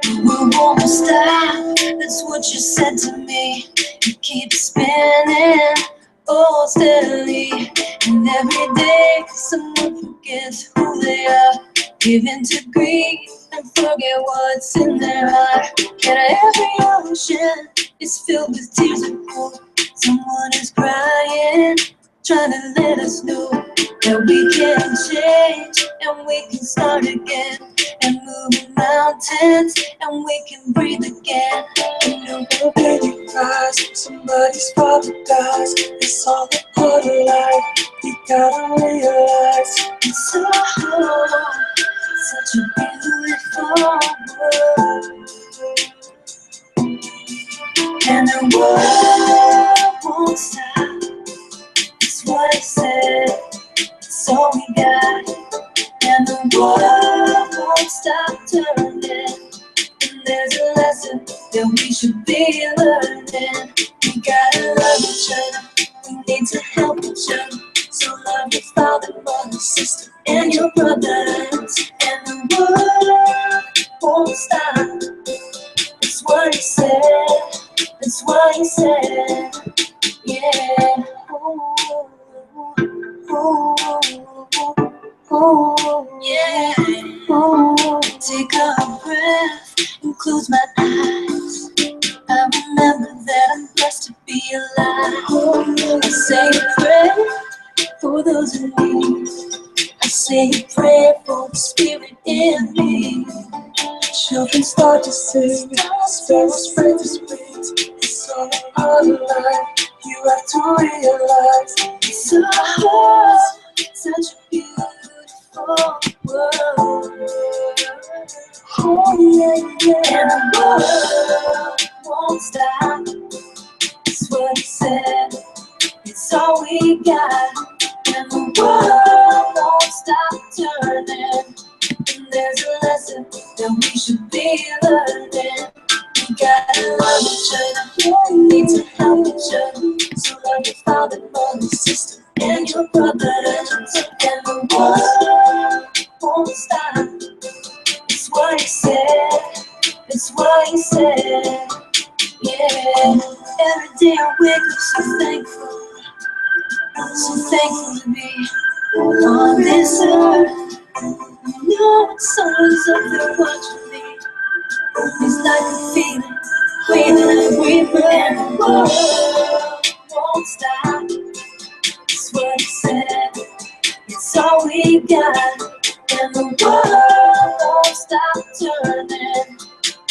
The world won't stop, that's what you said to me. You keep spinning, oh steadily. And every day someone forgets who they are. Give in to greed and forget what's in their heart. Yet every ocean is filled with tears of hope. Someone is crying, trying to let us know that we can change and we can start again and move mountains and we can breathe again. You know, a baby cries, somebody's father dies. It's all a part of life. You gotta realize it's so hard, such a beautiful world. And the world won't stop. That's what I said. It's all we got. And the world won't stop turning. And there's a lesson that we should be learning. We gotta love each other. We need to help each other. So love your father, mother, sister, and your brothers. And the world won't stop. That's what he said. That's what he said. Yeah. Oh, oh, oh, yeah. Oh, take a breath and close my eyes. I remember that I'm blessed to be alive. I say a prayer for those in need. I say a prayer for the spirit in me. Children start to sing, sparrows spread the wings. It's all a part of life. You have to realize it's so hard, such a beautiful world. Oh yeah, yeah. And the world won't stop. That's what he said. It's all we got. And the world won't stop turning. And there's a lesson that we should be learning. We gotta love each other. We need to help each other. So love your father, mother, sister, and your brothers. And the world won't stop. It's what he said. It's what he said. Yeah. Every day I wake up so thankful. So thankful to be on this earth. You know someone's up there watching me. It's like a feeling, breathing and breathing. And the world won't stop. That's what he said. It's all we got. And the world won't stop turning.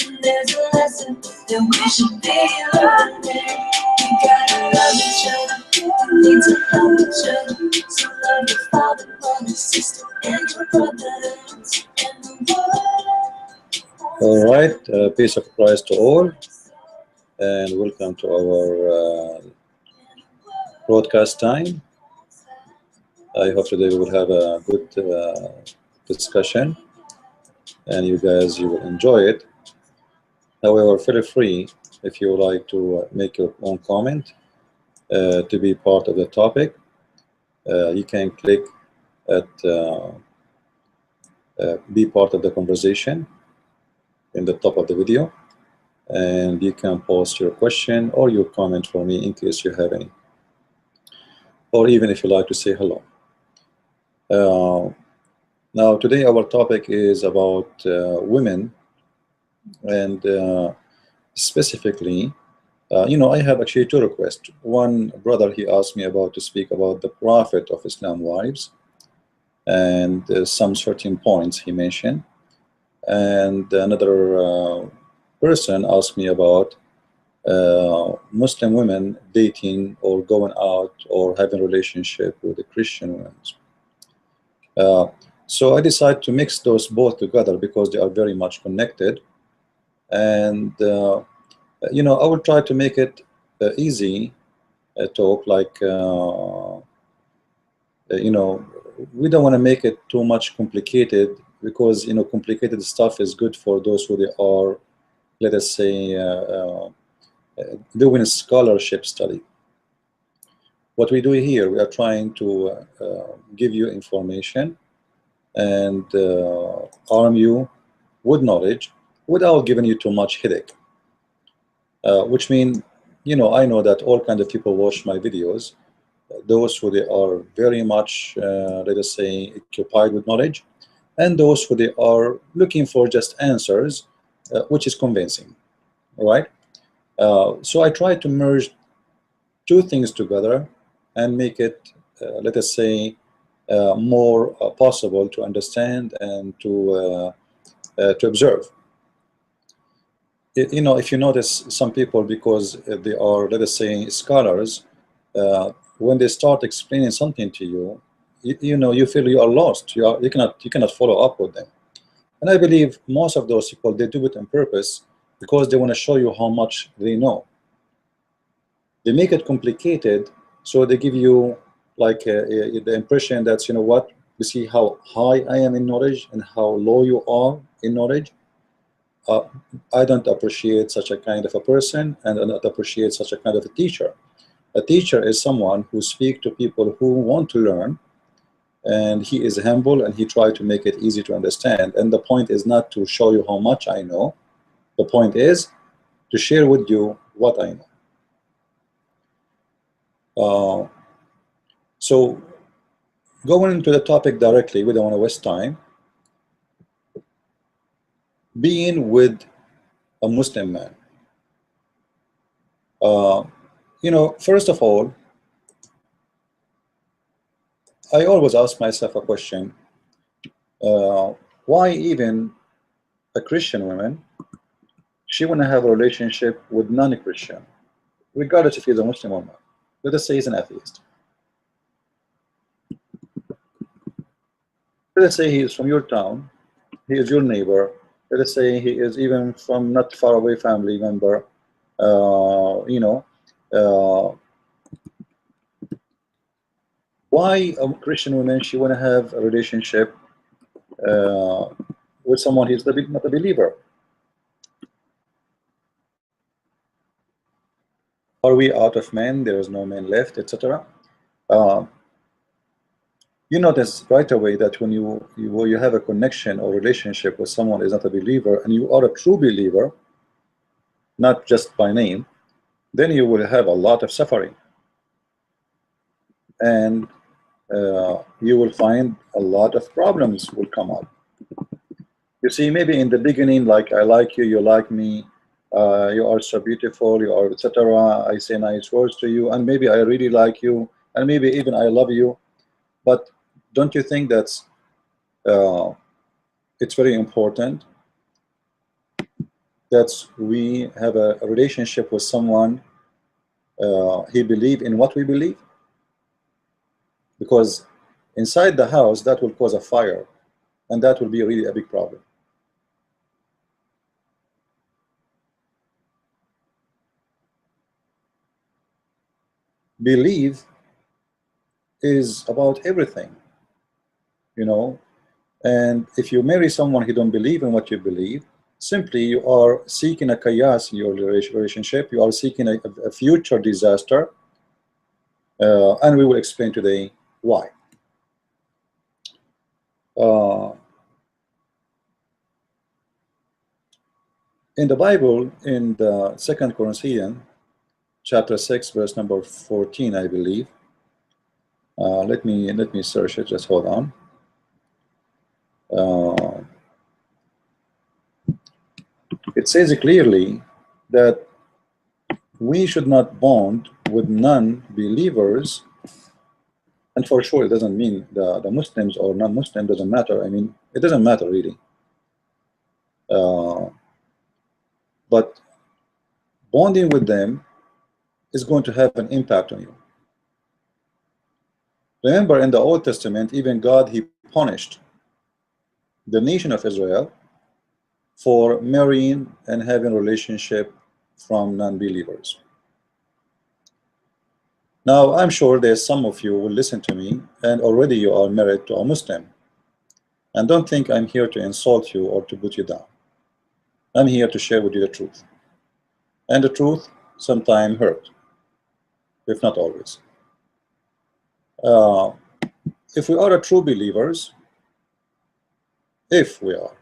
And there's a lesson that we should be learning. We gotta love each other. We need to help each other. So love your father, mother, sister, and your brothers. And the world. All right, peace of Christ to all, and welcome to our broadcast time. I hope today we will have a good discussion, and you will enjoy it. However, feel free, if you would like to make your own comment to be part of the topic. You can click at be part of the conversation in the top of the video, and you can post your question or your comment for me in case you have any, or even if you like to say hello. Now today our topic is about women, and specifically I have actually two requests. One brother, he asked me to speak about the Prophet of Islam wives and some certain points he mentioned. And another person asked me about Muslim women dating or going out or having a relationship with the Christian women. So I decided to mix those both together because they are very much connected. And I will try to make it easy talk, like we don't want to make it too much complicated, because complicated stuff is good for those who they are, let us say, doing a scholarship study. What we do here, we are trying to give you information and arm you with knowledge, without giving you too much headache. Which means, you know, I know that all kind of people watch my videos. Those who they are very much, let us say, occupied with knowledge, and those who they are looking for just answers, which is convincing, all right? So I try to merge two things together and make it, let us say, more possible to understand and to observe. You know, if you notice, some people, because they are, let us say, scholars, when they start explaining something to you, you know, you feel you are lost. You cannot follow up with them. And I believe most of those people, they do it on purpose because they want to show you how much they know. They make it complicated, so they give you like the impression that, you know what, you see how high I am in knowledge and how low you are in knowledge. I don't appreciate such a kind of a person, and I don't appreciate such a kind of a teacher. A teacher is someone who speaks to people who want to learn, and he is humble and he tries to make it easy to understand. And the point is not to show you how much I know. The point is to share with you what I know. So going into the topic directly, we don't want to waste time. Being with a Muslim man. You know, first of all, I always ask myself a question. Why even a Christian woman, she want to have a relationship with non-Christian, regardless if he's a Muslim or not? Let us say he's an atheist. Let us say he is from your town, he is your neighbor. Let us say he is even from not far away family member. You know, why a Christian woman, she want to have a relationship with someone who's not a believer? Are we out of men? There is no men left, etc. You notice right away that when you have a connection or relationship with someone who is not a believer, and you are a true believer, not just by name, then you will have a lot of suffering, and you will find a lot of problems will come up. You see, maybe in the beginning, like, I like you, you like me, you are so beautiful, you are, etc. I say nice words to you, and maybe I really like you, and maybe even I love you. But don't you think that's it's very important that we have a relationship with someone he believe in what we believe? Because inside the house, that will cause a fire, and that will be really a big problem. Believe is about everything, you know. And if you marry someone who don't believe in what you believe, simply you are seeking a chaos in your relationship. You are seeking a future disaster, and we will explain today why. In the Bible, in the 2 Corinthians chapter 6, verse number 14, I believe. Let me search it. Just hold on. It says clearly that we should not bond with non-believers, and for sure it doesn't mean the Muslims or non-Muslim, doesn't matter. I mean, it doesn't matter really. But bonding with them is going to have an impact on you. Remember, in the Old Testament, even God, he punished the nation of Israel for marrying and having a relationship from non-believers. Now, I'm sure there's some of you will listen to me, and already you are married to a Muslim. And don't think I'm here to insult you or to put you down. I'm here to share with you the truth. And the truth sometimes hurt, if not always. If we are a true believers, if we are,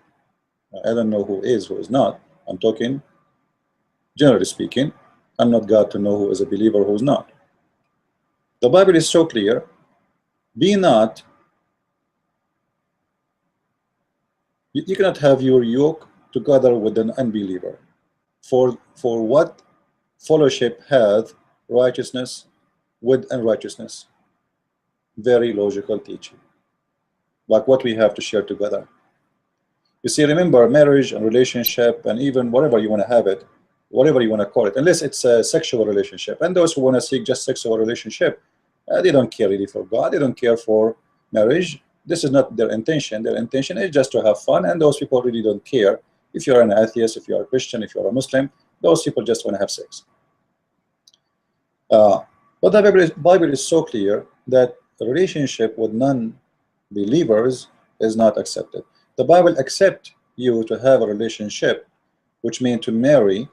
I don't know who is not. I'm talking generally speaking. I'm not God to know who is a believer, who's not. The Bible is so clear. Be not, you cannot have your yoke together with an unbeliever. For what fellowship hath righteousness with unrighteousness? Very logical teaching, like what we have to share together. You see, remember, marriage and relationship, and even whatever you want to have it, whatever you want to call it, unless it's a sexual relationship. And those who want to seek just sexual relationship, they don't care really for God. They don't care for marriage. This is not their intention. Their intention is just to have fun, and those people really don't care if you're an atheist, if you're a Christian, if you're a Muslim. Those people just want to have sex. But the Bible is so clear that a relationship with non-believers is not accepted. The Bible accepts you to have a relationship, which means to marry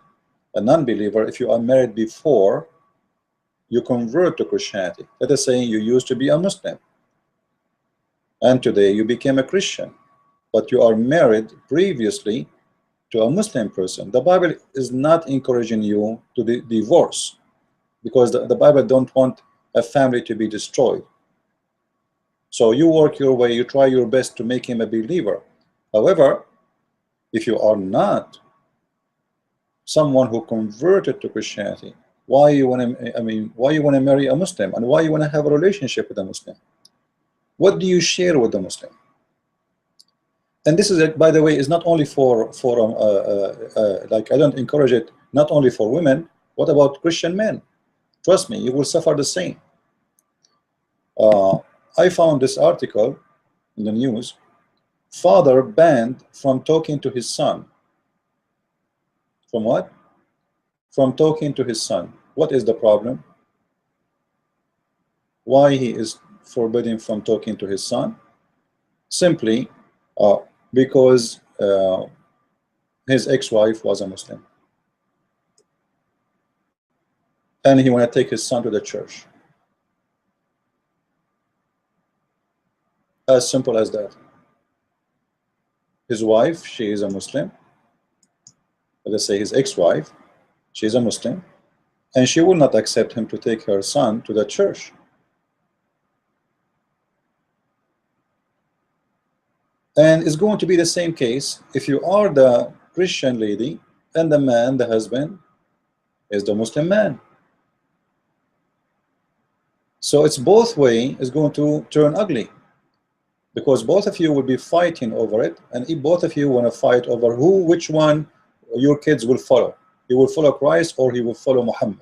a non-believer if you are married before you convert to Christianity. That is saying you used to be a Muslim, and today you became a Christian, but you are married previously to a Muslim person. The Bible is not encouraging you to divorce, because the Bible don't want a family to be destroyed. So you work your way, you try your best to make him a believer. However, if you are not someone who converted to Christianity, why you want to marry a Muslim, and why you want to have a relationship with a Muslim? What do you share with the Muslim? And this is, by the way, is not only for like, I don't encourage it not only for women. What about Christian men? Trust me, you will suffer the same. I found this article in the news. Father banned from talking to his son. From what? From talking to his son. What is the problem? Why he is forbidden from talking to his son? Simply because his ex-wife was a Muslim, and he want to take his son to the church. As simple as that. His wife, she is a Muslim. Let's say his ex-wife, she is a Muslim, and she will not accept him to take her son to the church. And it's going to be the same case if you are the Christian lady and the man, the husband, is the Muslim man. So it's both way is going to turn ugly, because both of you will be fighting over it, and if both of you want to fight over which one your kids will follow. He will follow Christ, or he will follow Muhammad.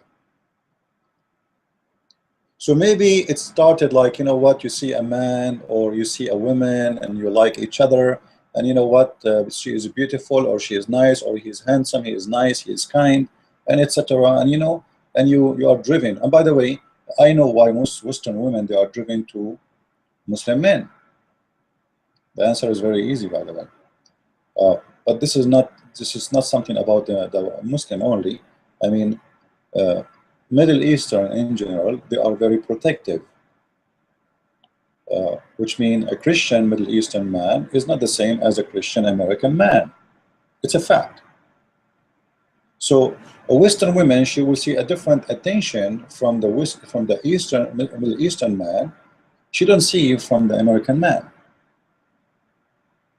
So maybe it started like, you know what, you see a man or you see a woman and you like each other, and you know what, she is beautiful, or she is nice, or he is handsome, he is nice, he is kind, and etc. And you know, and you are driven. And by the way, I know why most Western women, they are driven to Muslim men. The answer is very easy, by the way. But this is not something about the Muslim only. I mean, Middle Eastern in general, they are very protective, which means a Christian Middle Eastern man is not the same as a Christian American man. It's a fact. So a Western woman, she will see a different attention from the Middle Eastern man. She don't see from the American man.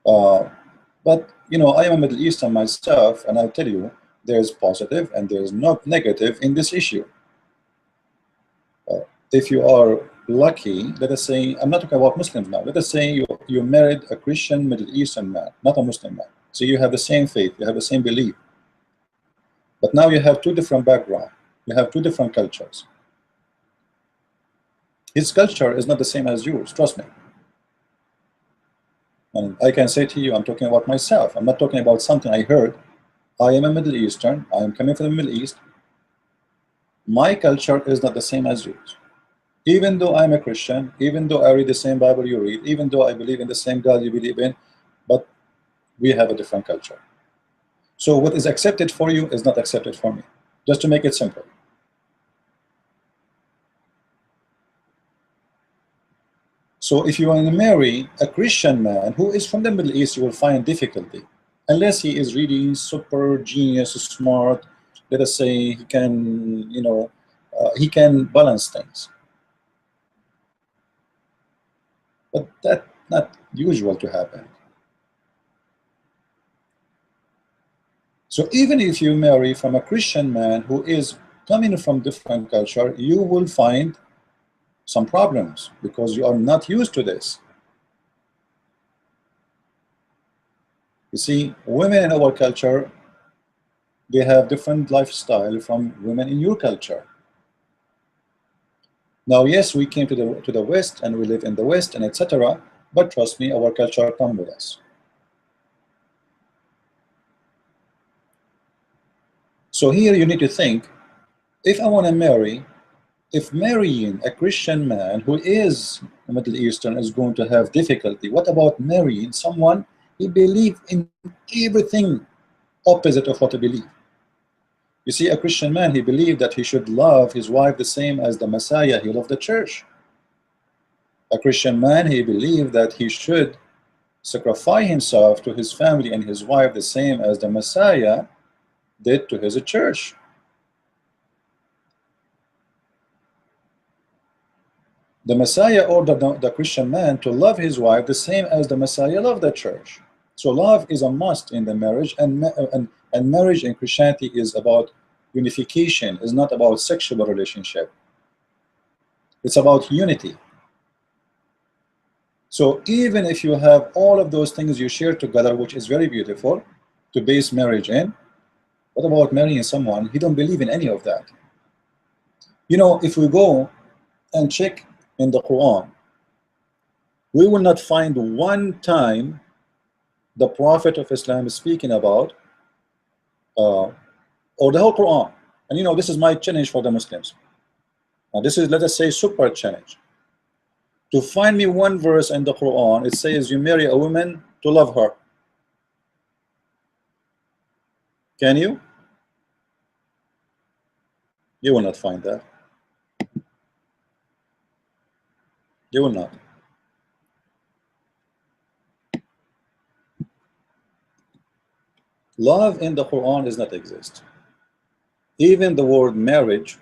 But you know, I am a Middle Eastern myself, and I'll tell you, there's positive and there's not negative in this issue. If you are lucky, let us say, I'm not talking about Muslims now, let us say you married a Christian Middle Eastern man, not a Muslim man. So you have the same faith, you have the same belief. But now you have two different backgrounds, you have two different cultures. His culture is not the same as yours, trust me. And I can say to you, I'm talking about myself. I'm not talking about something I heard. I am a Middle Eastern, I am coming from the Middle East. My culture is not the same as yours. Even though I'm a Christian, even though I read the same Bible you read, even though I believe in the same God you believe in, but we have a different culture. So what is accepted for you is not accepted for me, just to make it simple. So if you want to marry a Christian man who is from the Middle East, you will find difficulty. unless he is really super genius, smart. Let us say he can, you know, he can balance things. But that's not usual to happen. So even if you marry from a Christian man who is coming from different culture, you will find some problems because you are not used to this. You see, women in our culture, they have different lifestyle from women in your culture. Now, yes, we came to the West and we live in the West and etc. But trust me, our culture comes with us. So here you need to think, if I want to marry, if marrying a Christian man who is Middle Eastern is going to have difficulty, what about marrying someone he believes in everything opposite of what I believe? You see, a Christian man, he believed that he should love his wife the same as the Messiah, he loved the church. A Christian man, he believed that he should sacrifice himself to his family and his wife the same as the Messiah did to his church. The Messiah ordered the Christian man to love his wife the same as the Messiah loved the church. So love is a must in the marriage, and marriage in Christianity is about unification, is not about sexual relationship. It's about unity. So even if you have all of those things you share together, which is very beautiful to base marriage in, what about marrying someone he don't believe in any of that? You know, if we go and check in the Quran, we will not find one time the Prophet of Islam is speaking about or the whole Quran. And you know, this is my challenge for the Muslims. Now this is, let us say, super challenge. To find me one verse in the Quran, it says you marry a woman to love her. Can you? You will not find that. You will not. Love in the Quran does not exist. Even the word marriage,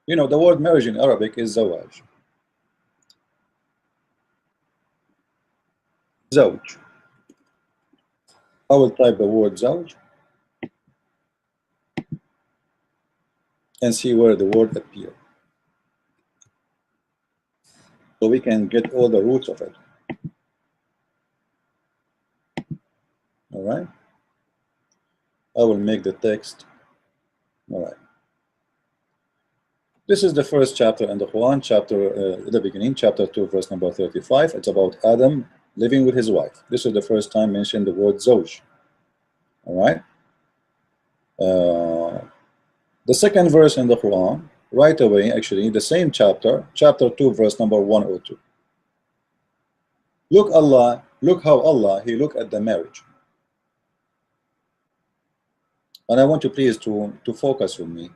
you know, the word marriage in Arabic is zawaj. Zawj. I will type the word zawj and see where the word appears, so we can get all the roots of it. All right. I will make the text. All right. This is the first chapter in the Quran, the beginning, chapter 2, verse number 35. It's about Adam living with his wife. This is the first time mentioned the word zawj. All right. The second verse in the Quran, right away, actually, the same chapter, chapter 2, verse number 102. Look how Allah, he look at the marriage. And I want you please to focus with me.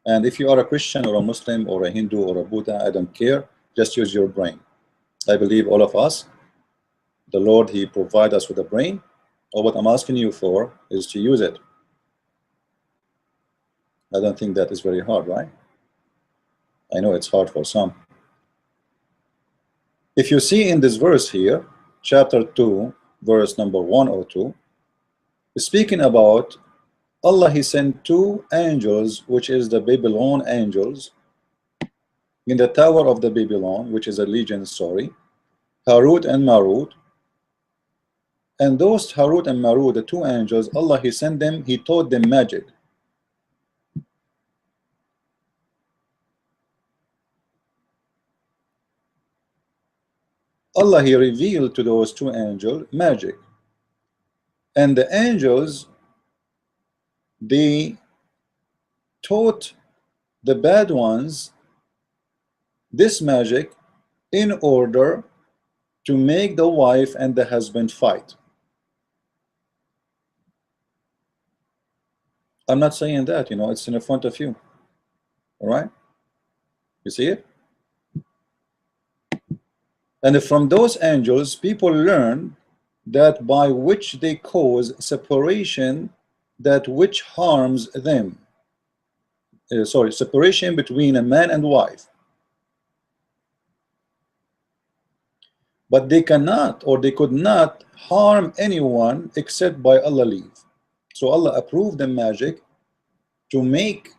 And if you are a Christian or a Muslim or a Hindu or a Buddha, I don't care, just use your brain. I believe all of us, the Lord, he provide us with a brain. Or what I'm asking you for is to use it. I don't think that is very hard, right? I know it's hard for some. If you see in this verse here, chapter 2, verse number 102, speaking about Allah, he sent two angels, which is the Babylon angels, in the tower of the Babylon, which is a legend story, Harut and Marut. And those Harut and Marut, the two angels, Allah, he sent them, he taught them magic. Allah, he revealed to those two angels magic. And the angels, they taught the bad ones this magic in order to make the wife and the husband fight. I'm not saying that, you know, it's in front of you. All right, you see it? And from those angels, people learn that by which they cause separation, that which harms them. Separation between a man and wife. But they cannot, or they could not harm anyone except by Allah leave. So Allah approved the magic to make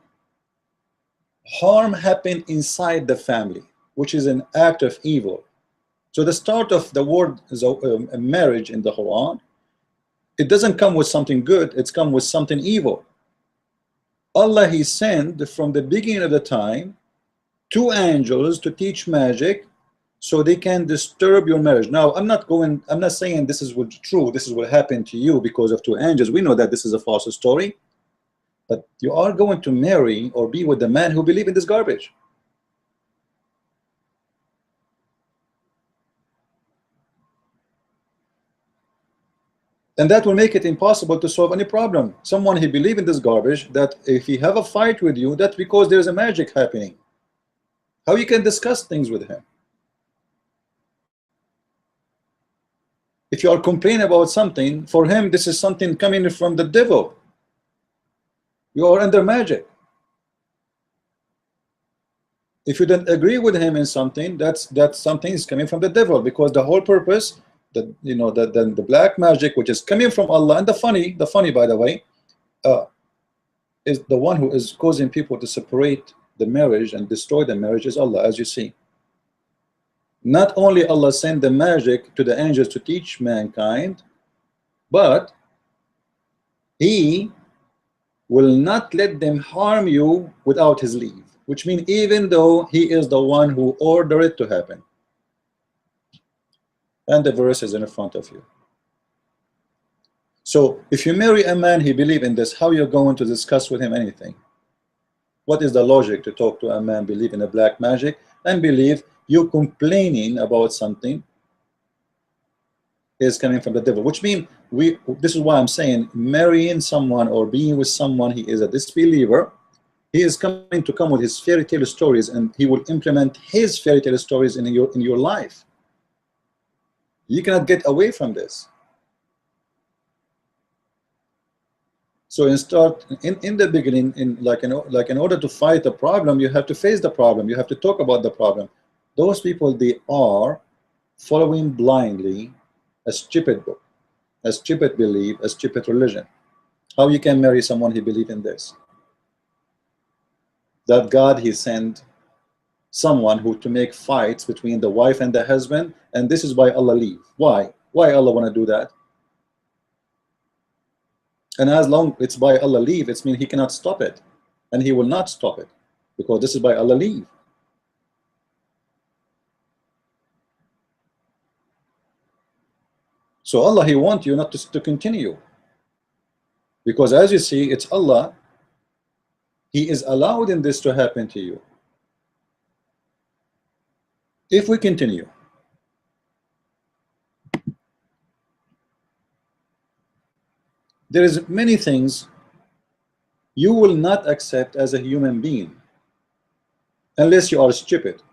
harm happen inside the family, which is an act of evil. So the start of the word marriage in the Quran, it doesn't come with something good, it's come with something evil. Allah, He sent from the beginning of the time 2 angels to teach magic so they can disturb your marriage. Now I'm not saying this is what true, this is what happened to you because of 2 angels. We know that this is a false story, but you are going to marry or be with the man who believes in this garbage. And that will make it impossible to solve any problem. Someone who believes in this garbage, that if he have a fight with you, that's because there's a magic happening. How you can discuss things with him? If you are complaining about something, for him this is something coming from the devil. You are under magic. If you don't agree with him in something, that's something is coming from the devil, because the whole purpose, the black magic which is coming from Allah, and the funny by the way, is the one who is causing people to separate the marriage and destroy the marriage is Allah, as you see. Not only Allah sent the magic to the angels to teach mankind, but He will not let them harm you without His leave, which means even though He is the one who ordered it to happen. And the verse is in front of you. So if you marry a man he believes in this, how you're going to discuss with him anything? What is the logic to talk to a man believe in a black magic and believe you complaining about something is coming from the devil? Which means this is why I'm saying marrying someone or being with someone he is a disbeliever, he is coming to come with his fairy tale stories, and he will implement his fairy tale stories in your life. You cannot get away from this. So in the beginning, in order to fight the problem, you have to face the problem. You have to talk about the problem. Those people, they are following blindly a stupid book, a stupid belief, a stupid religion. How you can marry someone who believes in this? That God, He sent someone who to make fights between the wife and the husband, and this is by Allah leave. Why Allah want to do that? And as long it's by Allah leave, it means He cannot stop it, and He will not stop it, because this is by Allah leave. So Allah, He wants you not to continue, because as you see, it's Allah, He is allowed in this to happen to you. If we continue, there is many things you will not accept as a human being unless you are stupid.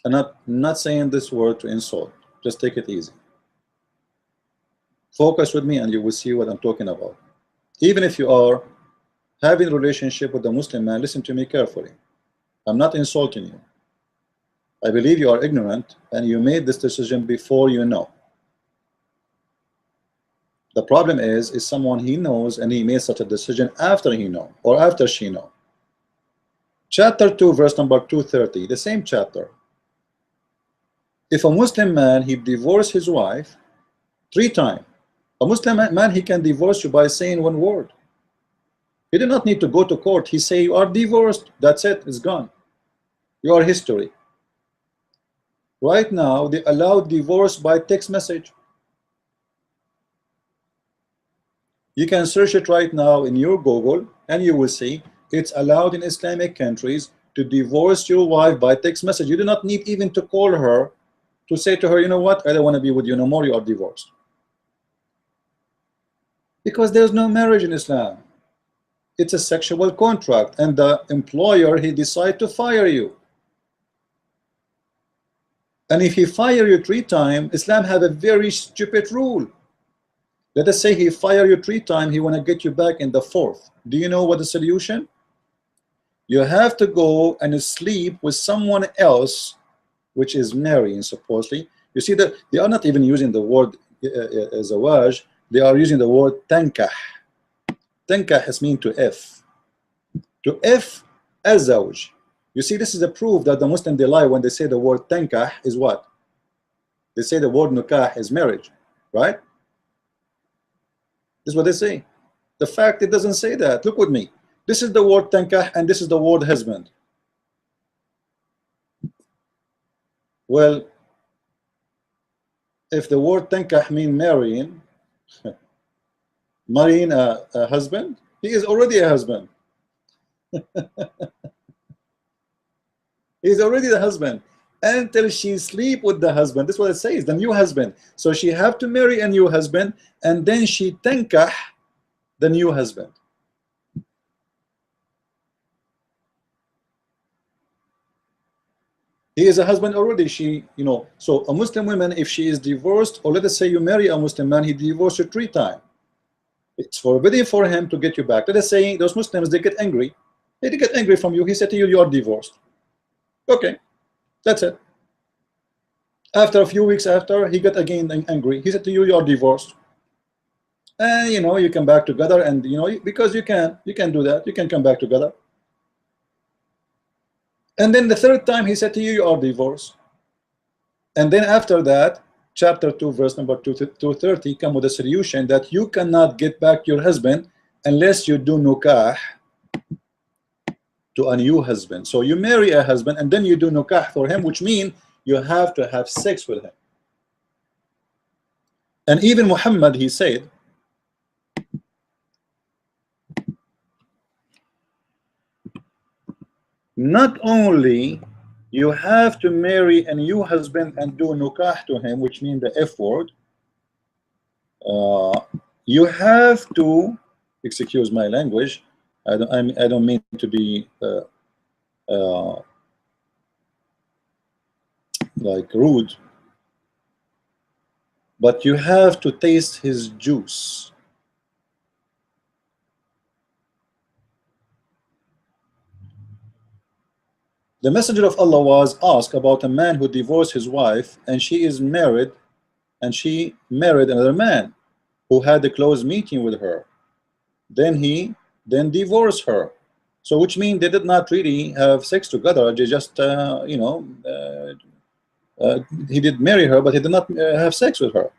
I'm not saying this word to insult, just take it easy. Focus with me and you will see what I'm talking about. Even if you are having a relationship with a Muslim man, listen to me carefully. I'm not insulting you. I believe you are ignorant and you made this decision before you know. The problem is someone he knows and he made such a decision after he know, or after she know. Chapter 2, verse number 230, the same chapter. If a Muslim man, he divorced his wife 3 times, a Muslim man, he can divorce you by saying 1 word. He did not need to go to court. He say you are divorced, that's it, it's gone. You are history. Right now, they allow divorce by text message. You can search it right now in your Google and you will see it's allowed in Islamic countries to divorce your wife by text message. You do not need even to call her to say to her, you know what, I don't want to be with you no more, you are divorced. Because there's no marriage in Islam. It's a sexual contract, and the employer, he decide to fire you. And if he fire you 3 times, Islam have a very stupid rule. Let us say he fire you 3 times, he want to get you back in the 4th. Do you know what the solution? You have to go and sleep with someone else, which is marrying supposedly. You see that they are not even using the word zawaj, they are using the word tankah. Tankah has mean to F. To F as zawj. You see, this is a proof that the Muslim, they lie when they say the word tankah is what? They say the word nikah is marriage, right? This is what they say. The fact it doesn't say that. Look with me. This is the word tankah and this is the word husband. Well, if the word tankah mean marrying, marrying a husband, he is already a husband. He is already the husband until she sleep with the husband. This is what it says, the new husband. So she have to marry a new husband and then she tankah the new husband. He is a husband already. She, you know, so a Muslim woman, if she is divorced, or let us say you marry a Muslim man, he divorced you 3 times. It's forbidden for him to get you back. Let us say those Muslims, they get angry. They get angry from you. He said to you, you are divorced. Okay, that's it. After a few weeks after, he got again angry. He said to you, you are divorced. And you know, you come back together, and you know, because you can do that. You can come back together. And then the 3rd time he said to you, you are divorced. And then after that, chapter 2, verse number 230, come with a solution that you cannot get back your husband unless you do nikah to a new husband. So you marry a husband and then you do nikah for him, which means you have to have sex with him. And even Muhammad, he said, not only you have to marry a new husband and do nikah to him, which means the F word, you have to, excuse my language, I don't mean to be like rude, but you have to taste his juice. The Messenger of Allah was asked about a man who divorced his wife and she is married, and she married another man who had a close meeting with her. Then he divorced her. So which means they did not really have sex together. They just you know, he did marry her, but he did not have sex with her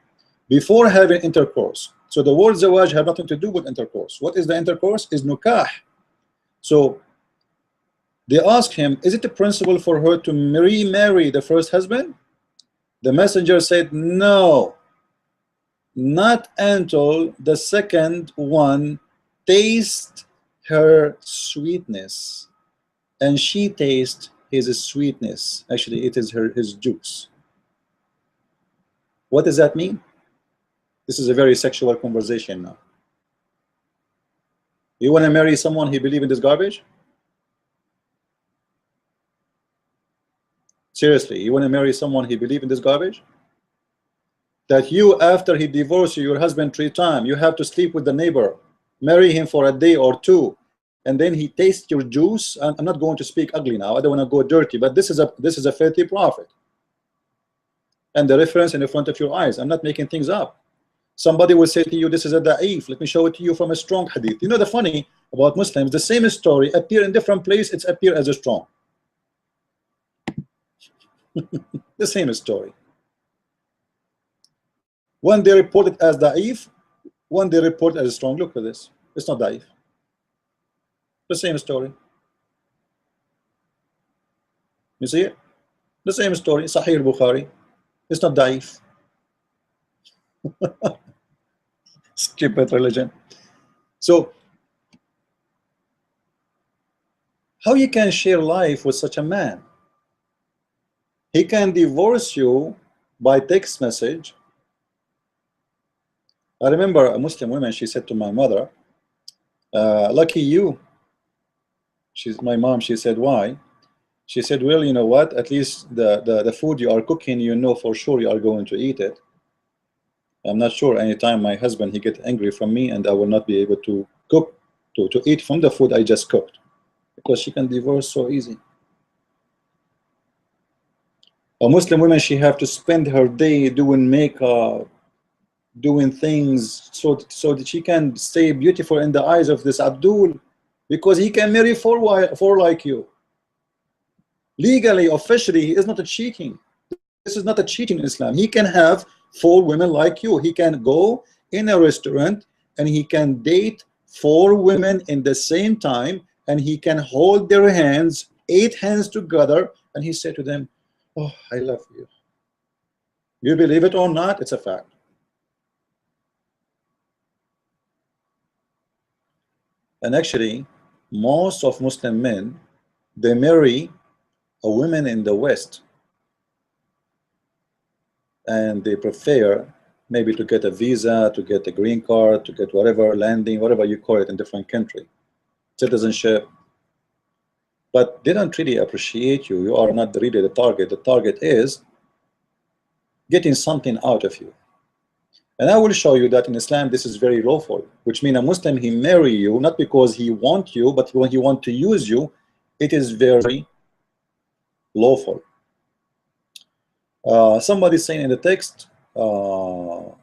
before having intercourse. So the word zawaj had nothing to do with intercourse. What is the intercourse? Is nikah. So they asked him, is it a principle for her to remarry the first husband? The messenger said, no, not until the second one tastes her sweetness, and she tastes his sweetness. Actually, it is his juice. What does that mean? This is a very sexual conversation now. You want to marry someone he believes in this garbage? Seriously, you want to marry someone he believes in this garbage? That you, after he divorced you, your husband 3 times, you have to sleep with the neighbor, marry him for a day or 2, and then he tastes your juice. I'm not going to speak ugly now. I don't want to go dirty, but this is a filthy prophet. And the reference in the front of your eyes. I'm not making things up. Somebody will say to you, this is a da'if. Let me show it to you from a strong hadith. You know the funny about Muslims, the same story appear in different places, it's appear as a strong. The same story. One they report it as da'if, one they report as strong. Look at this. It's not da'if. The same story. You see it? The same story. Sahih al-Bukhari. It's not da'if. Stupid religion. So how you can share life with such a man? He can divorce you by text message. I remember a Muslim woman, she said to my mother, lucky you. She's my mom. She said, why? She said, well, you know what, at least the food you are cooking, you know for sure you are going to eat it. I'm not sure anytime my husband, he get angry from me and I will not be able to cook, to eat from the food I just cooked, because she can divorce so easy. A Muslim woman, she have to spend her day doing makeup, doing things so that she can stay beautiful in the eyes of this Abdul, because he can marry four like you. Legally, officially, he is not a cheating. This is not a cheating in Islam. He can have 4 women like you. He can go in a restaurant and he can date 4 women in the same time, and he can hold their hands, 8 hands together, and he said to them, oh, I love you. You believe it or not, it's a fact. And actually, most of Muslim men, they marry a woman in the West, and they prefer maybe to get a visa, to get a green card, to get whatever, landing, whatever you call it in different country, citizenship, but they don't really appreciate you. You are not really the target. The target is getting something out of you. And I will show you that in Islam this is very lawful, which means a Muslim, he marry you not because he wants you, but when he want to use you, it is very lawful. Somebody saying in the text, a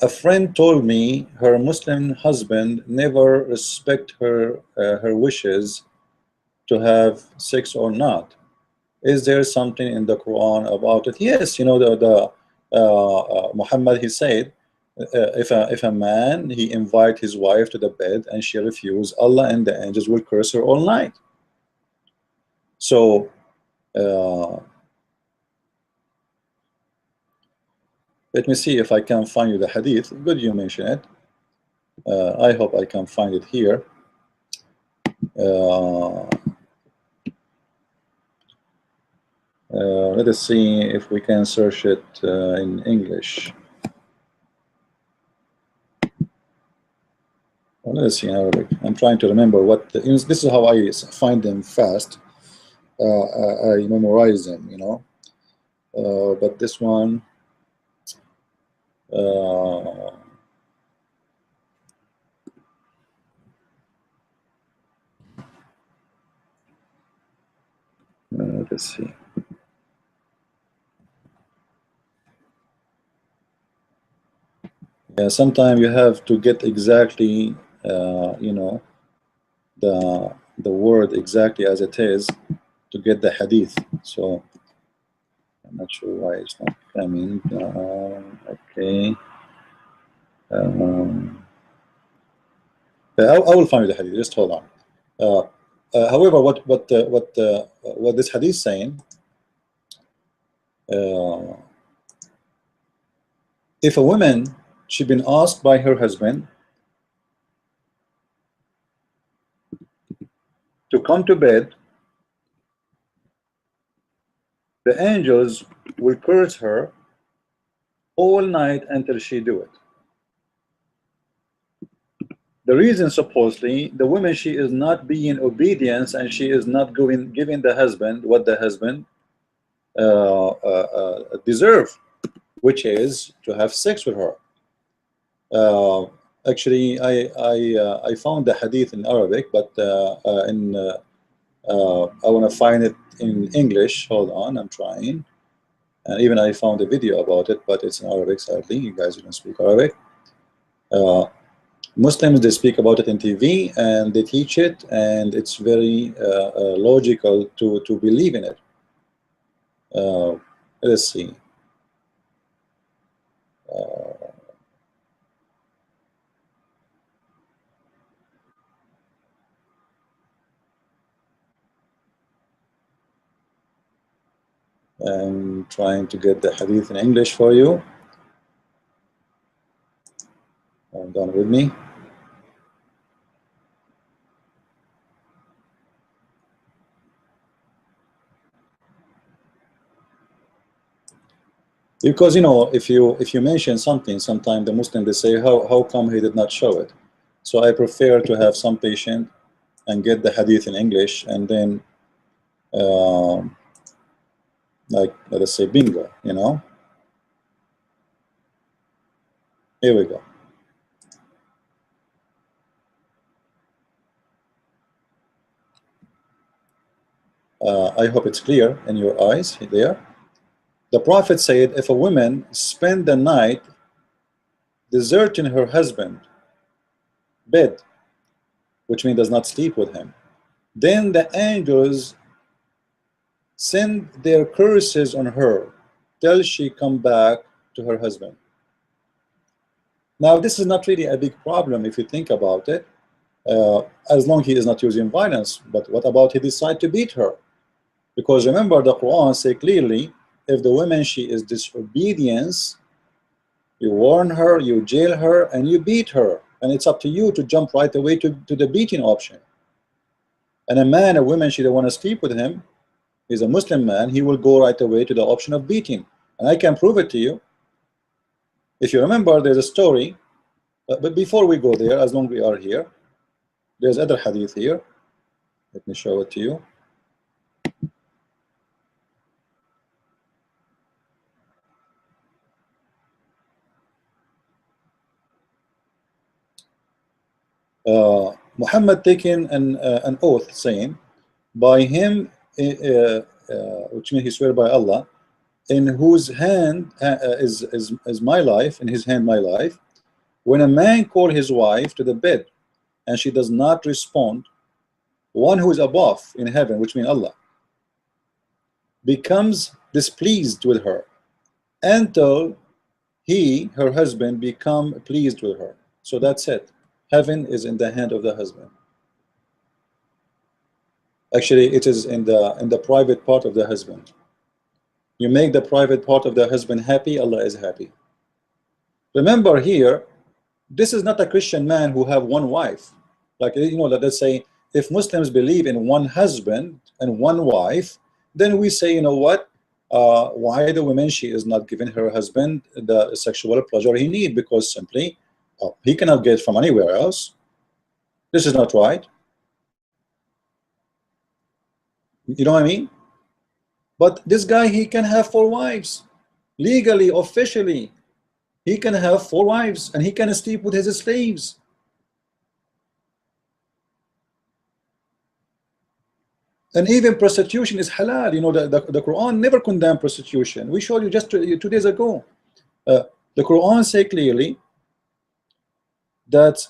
friend told me her Muslim husband never respect her wishes to have sex or not. Is there something in the Quran about it? Yes, you know, Muhammad, he said, if a man, he invite his wife to the bed and she refuse, Allah and the angels will curse her all night. So let me see if I can find you the hadith. Good you mention it. I hope I can find it here. Let us see if we can search it in English. Let us see in Arabic. I'm trying to remember what this is how I find them fast. I memorize them, you know. But this one, let's see. Yeah, sometimes you have to get exactly, you know, the word exactly as it is to get the hadith. So I'm not sure why it's not coming. Okay. I will find you the hadith. Just hold on. However, what this hadith is saying, if a woman, she's been asked by her husband to come to bed, the angels will curse her all night until she do it. The reason, supposedly, the woman, she is not being obedient and she is not giving the husband what the husband deserve, which is to have sex with her. Actually, I found the hadith in Arabic, but I want to find it in English. Hold on, I'm trying. And even I found a video about it, but it's in Arabic, sadly. You guys don't speak Arabic. Muslims, they speak about it in TV and they teach it, and it's very logical to believe in it. Let's see. I'm trying to get the hadith in English for you. Hold on with me. Because, you know, if you mention something, sometimes the Muslim, they say, how come he did not show it? So I prefer to have some patience and get the hadith in English, and then like let us say bingo, you know. Here we go. I hope it's clear in your eyes there. The Prophet said, if a woman spend the night deserting her husband bed, which means does not sleep with him, then the angels send their curses on her till she come back to her husband. Now this is not really a big problem if you think about it, as long as he is not using violence. But what about he decide to beat her? Because remember, the Quran say clearly, if the woman she is disobedience, you warn her, you jail her, and you beat her, and it's up to you to jump right away to the beating option. And a man, a woman, she don't want to sleep with him, he's a Muslim man, he will go right away to the option of beating. And I can prove it to you. If you remember, there's a story, but before we go there, as long as we are here, there's other hadith here. Let me show it to you. Muhammad taking an oath saying, by him, which means he swear by Allah, in whose hand is my life, in his hand my life. When a man call his wife to the bed and she does not respond, one who is above in heaven, which means Allah, becomes displeased with her until he, her husband, become pleased with her. So that's it. Heaven is in the hand of the husband. Actually, it is in the private part of the husband. You make the private part of the husband happy, Allah is happy. Remember here, this is not a Christian man who have one wife. Like, you know, let's say if Muslims believe in one husband and one wife, then we say, you know what, why the woman she is not giving her husband the sexual pleasure he need, because simply he cannot get from anywhere else. This is not right. You know what I mean? But this guy, he can have 4 wives legally, officially. He can have 4 wives and he can sleep with his slaves. And even prostitution is halal. You know, the Quran never condemned prostitution. We showed you just 2 days ago. The Quran say clearly that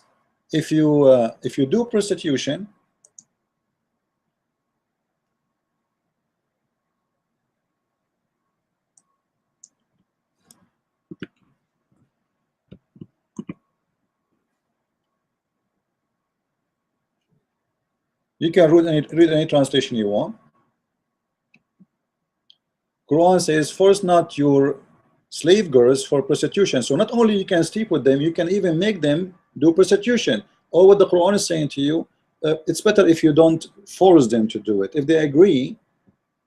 if you do prostitution, you can read any translation you want. Quran says, force not your slave girls for prostitution. So not only you can sleep with them, you can even make them do prostitution. Or what the Quran is saying to you, it's better if you don't force them to do it. If they agree,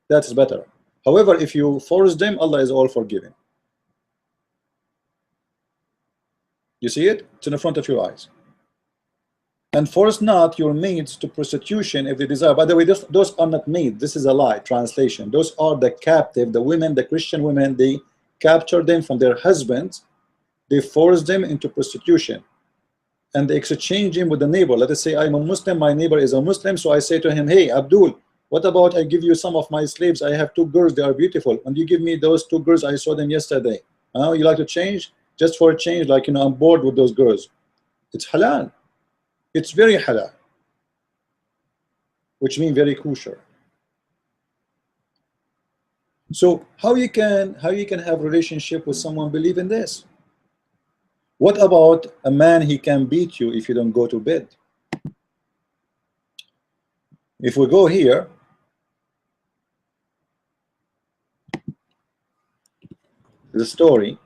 that's better. However, if you force them, Allah is all forgiving. You see it? It's in the front of your eyes. And force not your maids to prostitution if they desire. By the way, those are not maids. This is a lie translation. Those are the captive, the women, the Christian women. They capture them from their husbands. They force them into prostitution, and they exchange him with the neighbor. Let us say I'm a Muslim, my neighbor is a Muslim, so I say to him, hey Abdul, what about I give you some of my slaves? I have 2 girls, they are beautiful, and you give me those 2 girls, I saw them yesterday. You like to change? Just for a change, like, you know, I'm bored with those girls. It's halal. It's very halal, which means very kosher. So how you can have relationship with someone believe in this? What about a man, he can beat you if you don't go to bed? If we go here, the story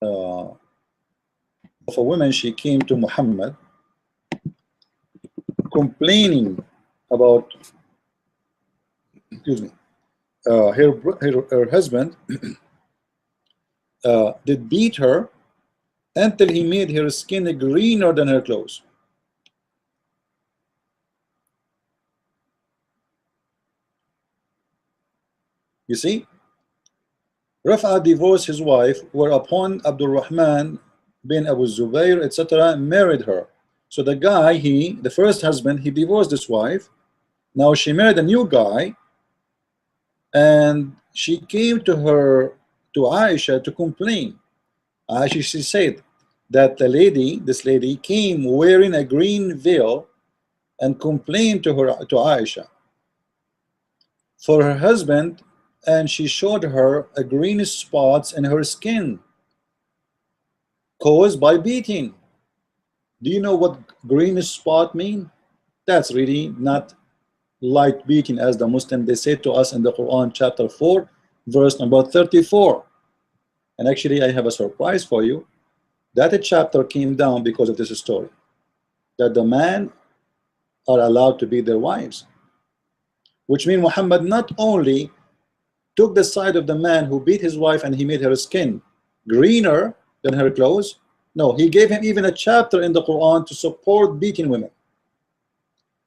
of a woman, she came to Muhammad complaining about, excuse me, her husband did beat her until he made her skin greener than her clothes. You see, Rafa divorced his wife, whereupon Abdul Rahman bin Abu Zubayr, etc., married her. So the guy, the first husband, he divorced his wife. Now she married a new guy, and she came to Aisha to complain. Aisha, she said that this lady came wearing a green veil and complained to Aisha for her husband, and she showed her a green spots in her skin caused by beating. Do you know what green spot mean? That's really not light beating, as the Muslim they say to us in the Quran chapter 4 verse number 34. And actually I have a surprise for you. That chapter came down because of this story, that the man are allowed to beat their wives, which means Muhammad not only took the side of the man who beat his wife and he made her skin greener than her clothes. No, he gave him even a chapter in the Quran to support beating women.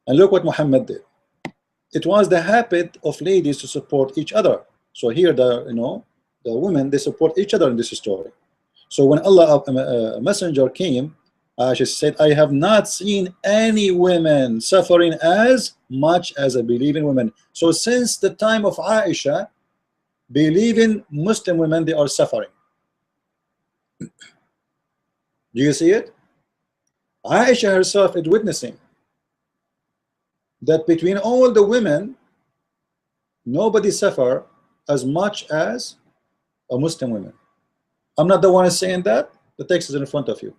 And look what Muhammad did. It was the habit of ladies to support each other. So here the women, they support each other in this story. So when Allah a messenger came, she said, I have not seen any women suffering as much as a believing woman. So since the time of Aisha, believing Muslim women, they are suffering. Do you see it? Aisha herself is witnessing that between all the women, nobody suffer as much as a Muslim woman. I'm not the one saying that. The text is in front of you.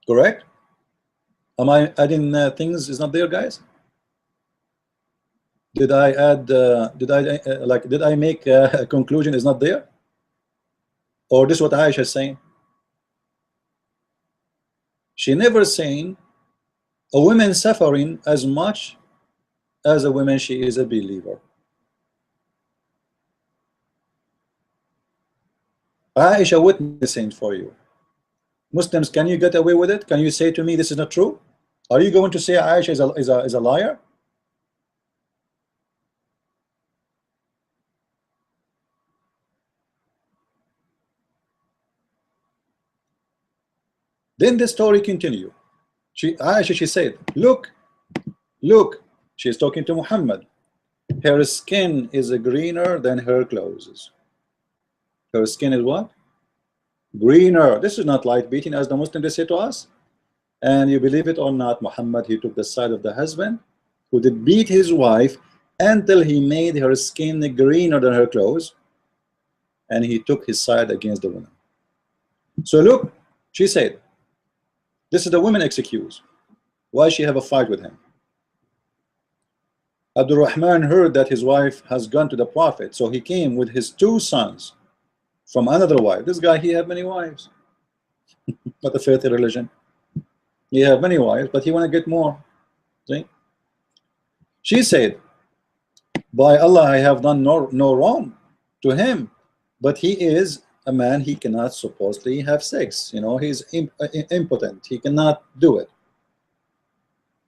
Correct? Am I adding things is not there, guys? Did I add? Did I make a conclusion is not there? Or this is what Aisha is saying? She never saying a woman suffering as much as a woman she is a believer. Aisha witnessing for you. Muslims, can you get away with it? Can you say to me this is not true? Are you going to say Aisha is a liar? Then the story continue. Aisha, she said, look, she's talking to Muhammad. Her skin is greener than her clothes. Her skin is what? Greener. This is not light beating, as the Muslims they say to us. And you believe it or not, Muhammad, he took the side of the husband who did beat his wife until he made her skin greener than her clothes, and he took his side against the woman. So look, she said, this is the woman excuse. Why she have a fight with him? Abdul Rahman heard that his wife has gone to the Prophet, so he came with his 2 sons from another wife. This guy, he had many wives. What a filthy religion. He have many wives, but he want to get more. See? She said, by Allah, I have done no wrong to him, but he is a man, he cannot supposedly have sex. You know, he's impotent. He cannot do it.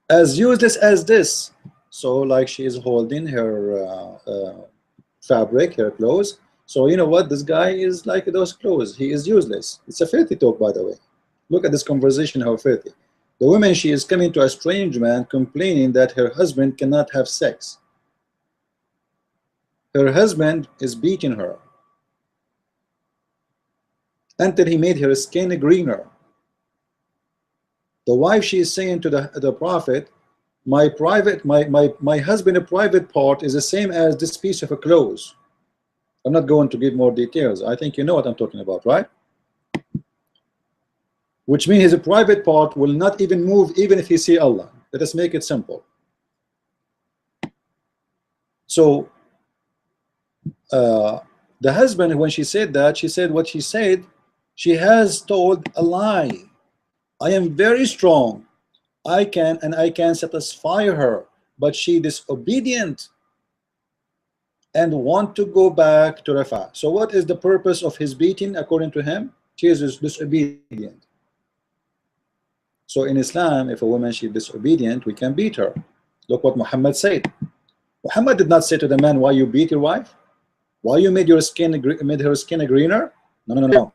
As useless as this. So like she is holding her fabric, her clothes. So you know what? This guy is like those clothes. He is useless. It's a filthy talk, by the way. Look at this conversation, how filthy. The woman, she is coming to a strange man complaining that her husband cannot have sex. Her husband is beating her until he made her skin greener. The wife, she is saying to the Prophet, my husband's private part is the same as this piece of clothes. I'm not going to give more details. I think you know what I'm talking about, right? Which means his private part will not even move even if he see Allah. Let us make it simple. So the husband, when she said that, she said what she said, she has told a lie. I am very strong. I can satisfy her, but she disobedient and want to go back to Rafa. So what is the purpose of his beating according to him? She is disobedient. So in Islam, if a woman she's disobedient, we can beat her. Look what Muhammad said. Muhammad did not say to the man, why you beat your wife? Why you made her skin greener? No, no, no, no.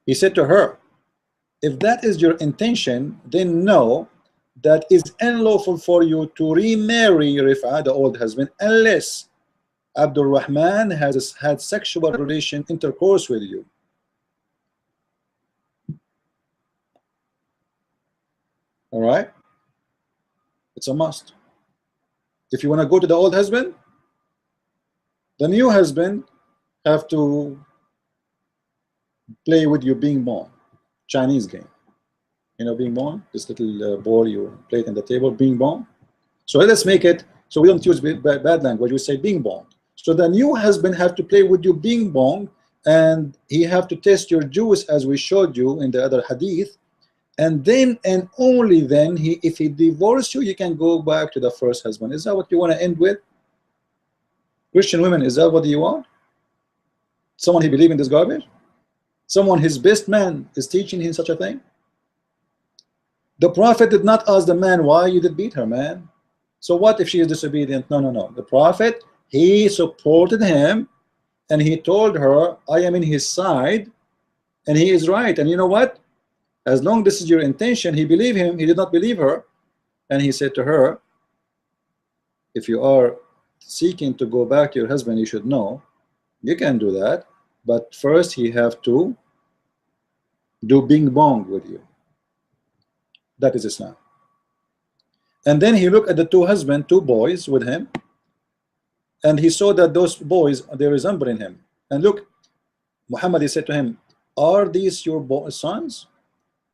He said to her, if that is your intention, then know that it's unlawful for you to remarry Rif'a, the old husband, unless Abdul Rahman has had sexual intercourse with you. All right? It's a must. If you want to go to the old husband, the new husband have to play with you being born. Chinese game. You know, being born, this little ball you play it in the table, being born. So let's make it so we don't use bad language. We say being born. So the new husband have to play with you being born, and he have to test your juice as we showed you in the other hadith, and then and only then if he divorce you, you can go back to the first husband. Is that what you want to end with? Christian women, is that what you want? Someone he believe in this garbage? Someone his best man is teaching him such a thing? The Prophet did not ask the man, why you did beat her, man? So what if she is disobedient? No, no, no. The Prophet, he supported him, and he told her, I am in his side, and he is right. And you know what? As long as this is your intention, he believed him. He did not believe her. And he said to her, if you are seeking to go back to your husband, you should know you can do that, but first he have to do bing bong with you. That is Islam. And then he looked at the two boys with him, and he saw that those boys, they resemble in him. And look, Muhammad, he said to him, are these your sons?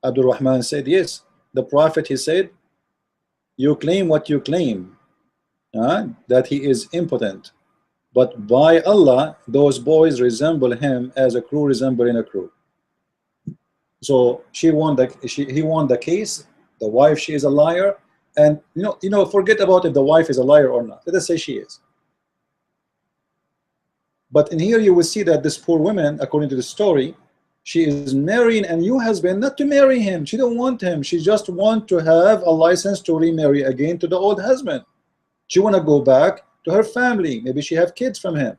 Abdul Rahman said, yes. The Prophet, he said, you claim what you claim, that he is impotent, but by Allah, those boys resemble him as a crew resembling a crew. So he won the case. The wife, she is a liar, and you know, forget about if the wife is a liar or not. Let us say she is. But in here you will see that this poor woman, according to the story, she is marrying a new husband, not to marry him. She don't want him. She just want to have a license to remarry again to the old husband. She want to go back to her family. Maybe she have kids from him.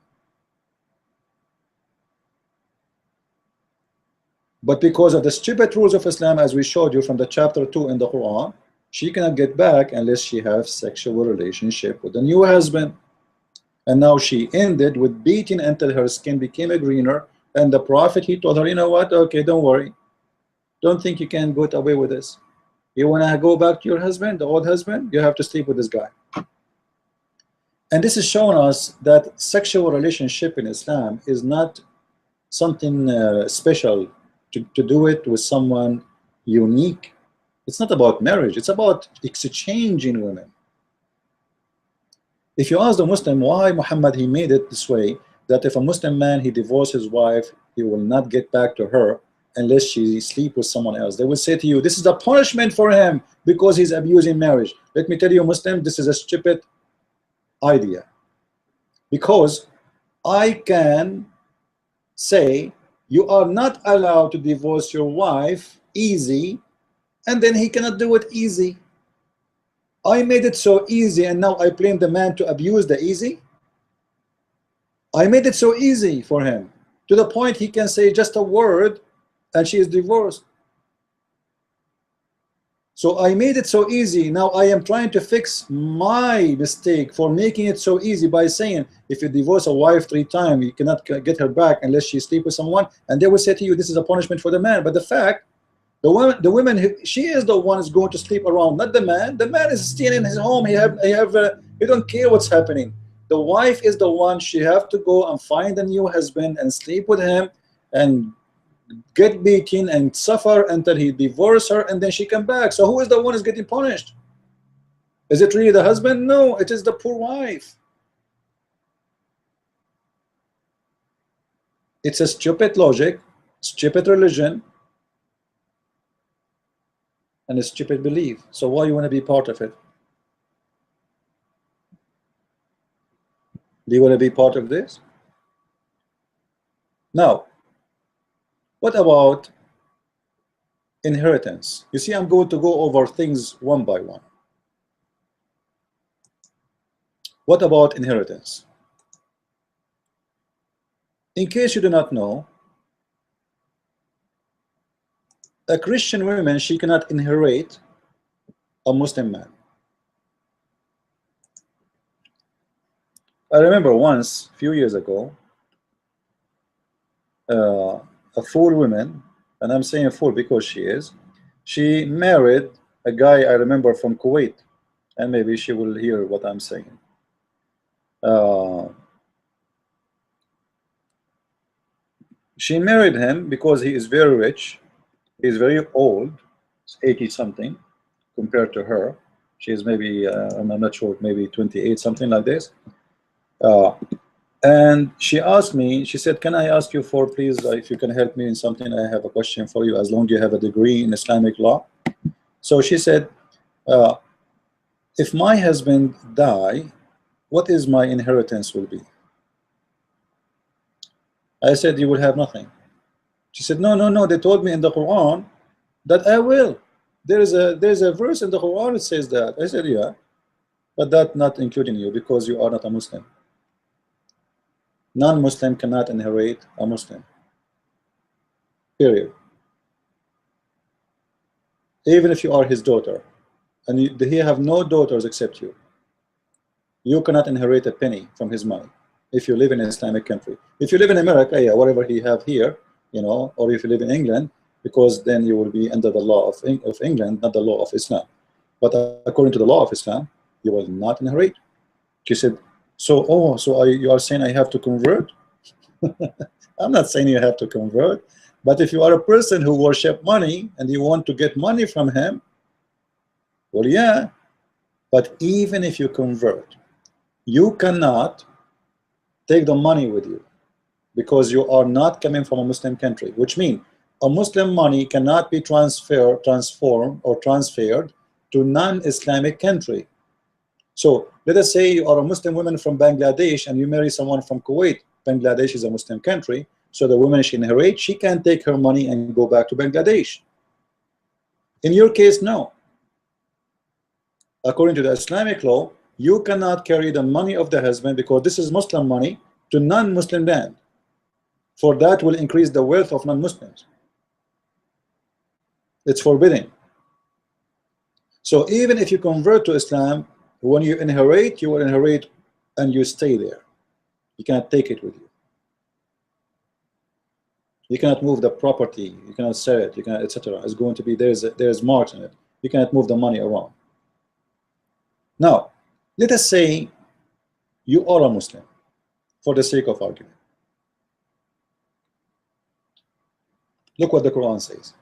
But because of the stupid rules of Islam, as we showed you from the chapter 2 in the Quran, she cannot get back unless she has sexual relationship with the new husband. And now she ended with beating until her skin became greener. And the Prophet, he told her, you know what? Okay, don't worry. Don't think you can get away with this. You want to go back to your husband, the old husband? You have to sleep with this guy. And this is showing us that sexual relationship in Islam is not something special to do it with someone unique. It's not about marriage. It's about exchanging women. If you ask the Muslim why Muhammad he made it this way, that if a Muslim man he divorced his wife, he will not get back to her unless she sleep with someone else, they will say to you, this is a punishment for him because he's abusing marriage. Let me tell you, Muslim, this is a stupid idea, because I can say you are not allowed to divorce your wife easy, and then he cannot do it easy. I made it so easy, and now I blame the man to abuse the easy. I made it so easy for him to the point he can say just a word and she is divorced. So I made it so easy. Now I am trying to fix my mistake for making it so easy by saying if you divorce a wife 3 times, you cannot get her back unless she sleep with someone, and they will say to you this is a punishment for the man. But the fact, the woman, she is the one who's going to sleep around, not the man. The man is staying in his home. He don't care what's happening. The wife is the one, she have to go and find a new husband and sleep with him and get beaten and suffer until he divorce her, and then she come back. So who is the one who's getting punished? Is it really the husband? No, it is the poor wife. It's a stupid logic, stupid religion, and a stupid belief. So why you want to be part of it? Do you want to be part of this? Now, what about inheritance. You see, I'm going to go over things one by one. What about inheritance? In case you do not know, a Christian woman, she cannot inherit a Muslim man. I remember once, a few years ago, a full woman, and I'm saying full because she married a guy I remember from Kuwait, and maybe she will hear what I'm saying. She married him because he is very rich. He's very old, 80 something compared to her. She's maybe, I'm not sure, maybe 28, something like this. And she asked me, she said, can I ask you for, please, if you can help me in something, I have a question for you, as long as you have a degree in Islamic law. So she said, if my husband die, what is my inheritance will be? I said, you will have nothing. She said, no, no, no, they told me in the Quran that I will. There's a verse in the Quran that says that. I said, yeah, but that not including you because you are not a Muslim. Non-Muslim cannot inherit a Muslim. Period. Even if you are his daughter, and he have no daughters except you, you cannot inherit a penny from his money if you live in an Islamic country. If you live in America, yeah, whatever he have here, you know, or if you live in England, because then you will be under the law of England, not the law of Islam. But according to the law of Islam, you will not inherit. She said, so, you are saying I have to convert? I'm not saying you have to convert, but if you are a person who worship money and you want to get money from him, well, yeah, but even if you convert, you cannot take the money with you because you are not coming from a Muslim country, which means a Muslim money cannot be transformed or transferred to non-Islamic country. So let us say you are a Muslim woman from Bangladesh and you marry someone from Kuwait. Bangladesh is a Muslim country, so the woman she inherits, she can take her money and go back to Bangladesh. In your case, no. According to the Islamic law, you cannot carry the money of the husband because this is Muslim money to non-Muslim land. For that will increase the wealth of non-Muslims. It's forbidden. So even if you convert to Islam, when you inherit, you will inherit and you stay there. You cannot take it with you. You cannot move the property. You cannot sell it. You cannot, etc. It's going to be there's marks in it. You cannot move the money around. Now, let us say you are a Muslim, for the sake of argument. Look what the Quran says.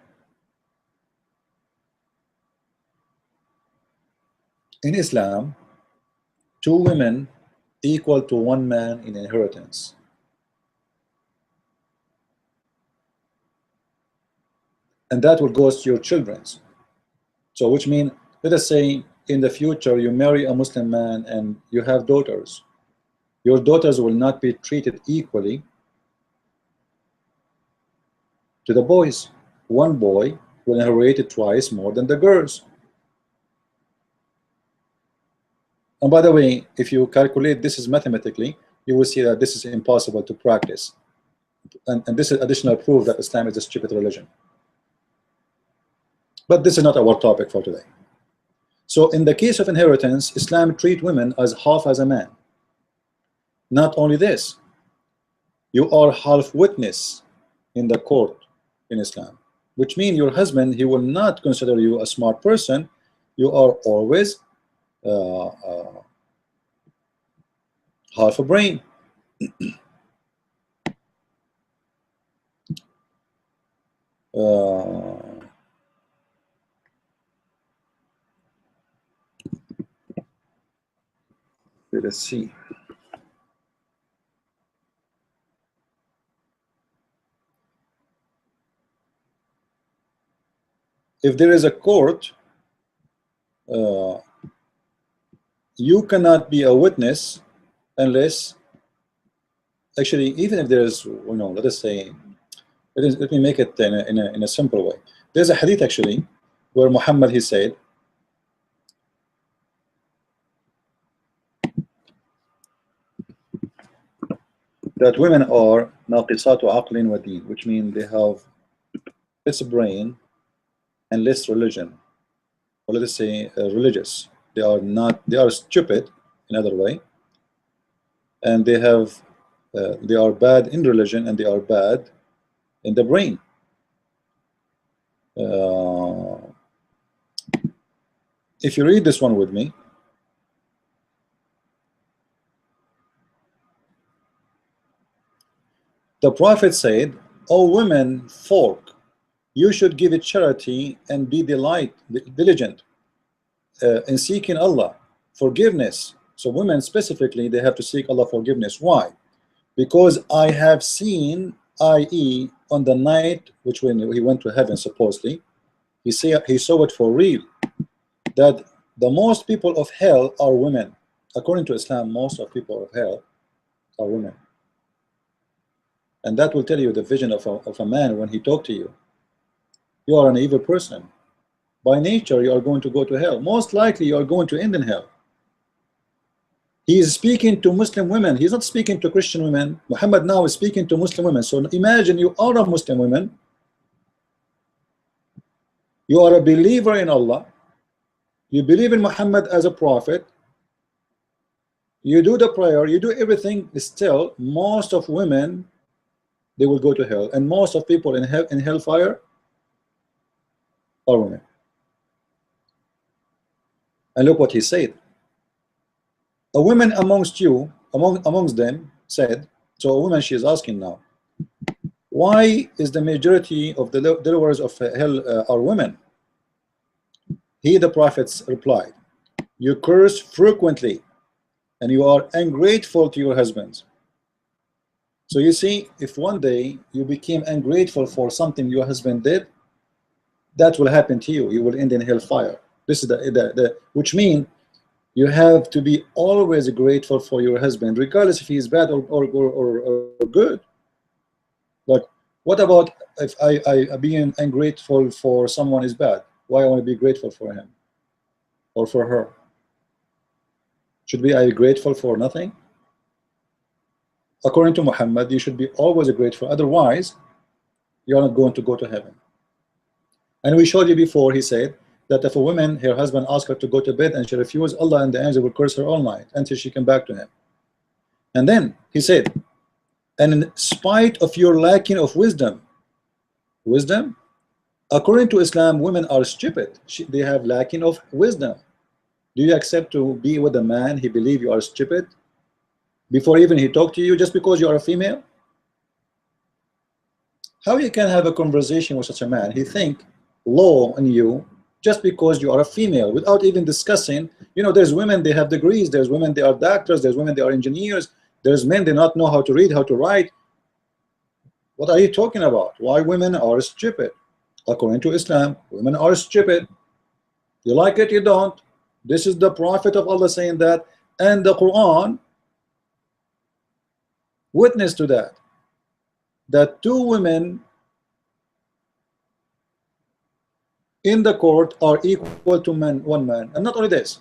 In Islam, 2 women equal to 1 man in inheritance. And that will go to your children. So which means, let us say in the future you marry a Muslim man and you have daughters. Your daughters will not be treated equally to the boys. One boy will inherit twice more than the girls. And by the way, if you calculate this is mathematically, you will see that this is impossible to practice. And this is additional proof that Islam is a stupid religion. But this is not our topic for today. So in the case of inheritance, Islam treats women as half as a man. Not only this, you are half witness in the court in Islam, which means your husband, he will not consider you a smart person. You are always half a brain. Let's see. If there is a court, you cannot be a witness unless, actually, even if there is, let us say, let me make it in a simple way. There's a hadith actually where Muhammad, he said that women are naqisatu aqlin wa deen, which means they have less brain and less religion, or let us say religious. They are not, they are stupid in other way, and they have they are bad in religion and they are bad in the brain. If you read this one with me, the Prophet said, "O women folk, you should give it charity and be diligent in seeking Allah forgiveness." So women specifically, they have to seek Allah forgiveness. Why? Because I have seen, i.e. on the night which when he went to heaven, supposedly he saw it for real, that the most people of hell are women. According to Islam, most of people of hell are women. And that will tell you the vision of a man when he talks to you. You are an evil person. By nature, you are going to go to hell. Most likely, you are going to end in hell. He is speaking to Muslim women. He's not speaking to Christian women. Muhammad now is speaking to Muslim women. So imagine you are a Muslim woman. You are a believer in Allah. You believe in Muhammad as a prophet. You do the prayer. You do everything. Still, most of women, they will go to hell. And most of people in hellfire are women. And look what he said. A woman amongst you, amongst them, said, so a woman, she is asking now, why is the majority of the deliverers of hell are women? He, the prophets, replied, you curse frequently and you are ungrateful to your husbands. So you see, if one day you became ungrateful for something your husband did, that will happen to you. You will end in hellfire. This is which means you have to be always grateful for your husband, regardless if he is bad or good. But what about if I being ungrateful for someone is bad? Why I want to be grateful for him or for her? Should be I grateful for nothing? According to Muhammad, you should be always grateful. Otherwise, you're not going to go to heaven. And we showed you before, he said that if a woman, her husband asked her to go to bed and she refused, Allah and the angel will curse her all night until she came back to him. And then he said, and in spite of your lacking of wisdom, according to Islam, women are stupid. They have lacking of wisdom. Do you accept to be with a man he believes you are stupid before even he talked to you, just because you are a female? How you can have a conversation with such a man? He think low on you just because you are a female, without even discussing. You know, there's women, they have degrees. There's women, they are doctors. There's women, they are engineers. There's men, they not know how to read, how to write. What are you talking about? Why women are stupid? According to Islam, women are stupid. You like it, you don't. This is the Prophet of Allah saying that, and the Quran witness to that. That two women in the court are equal to one man. And not only this,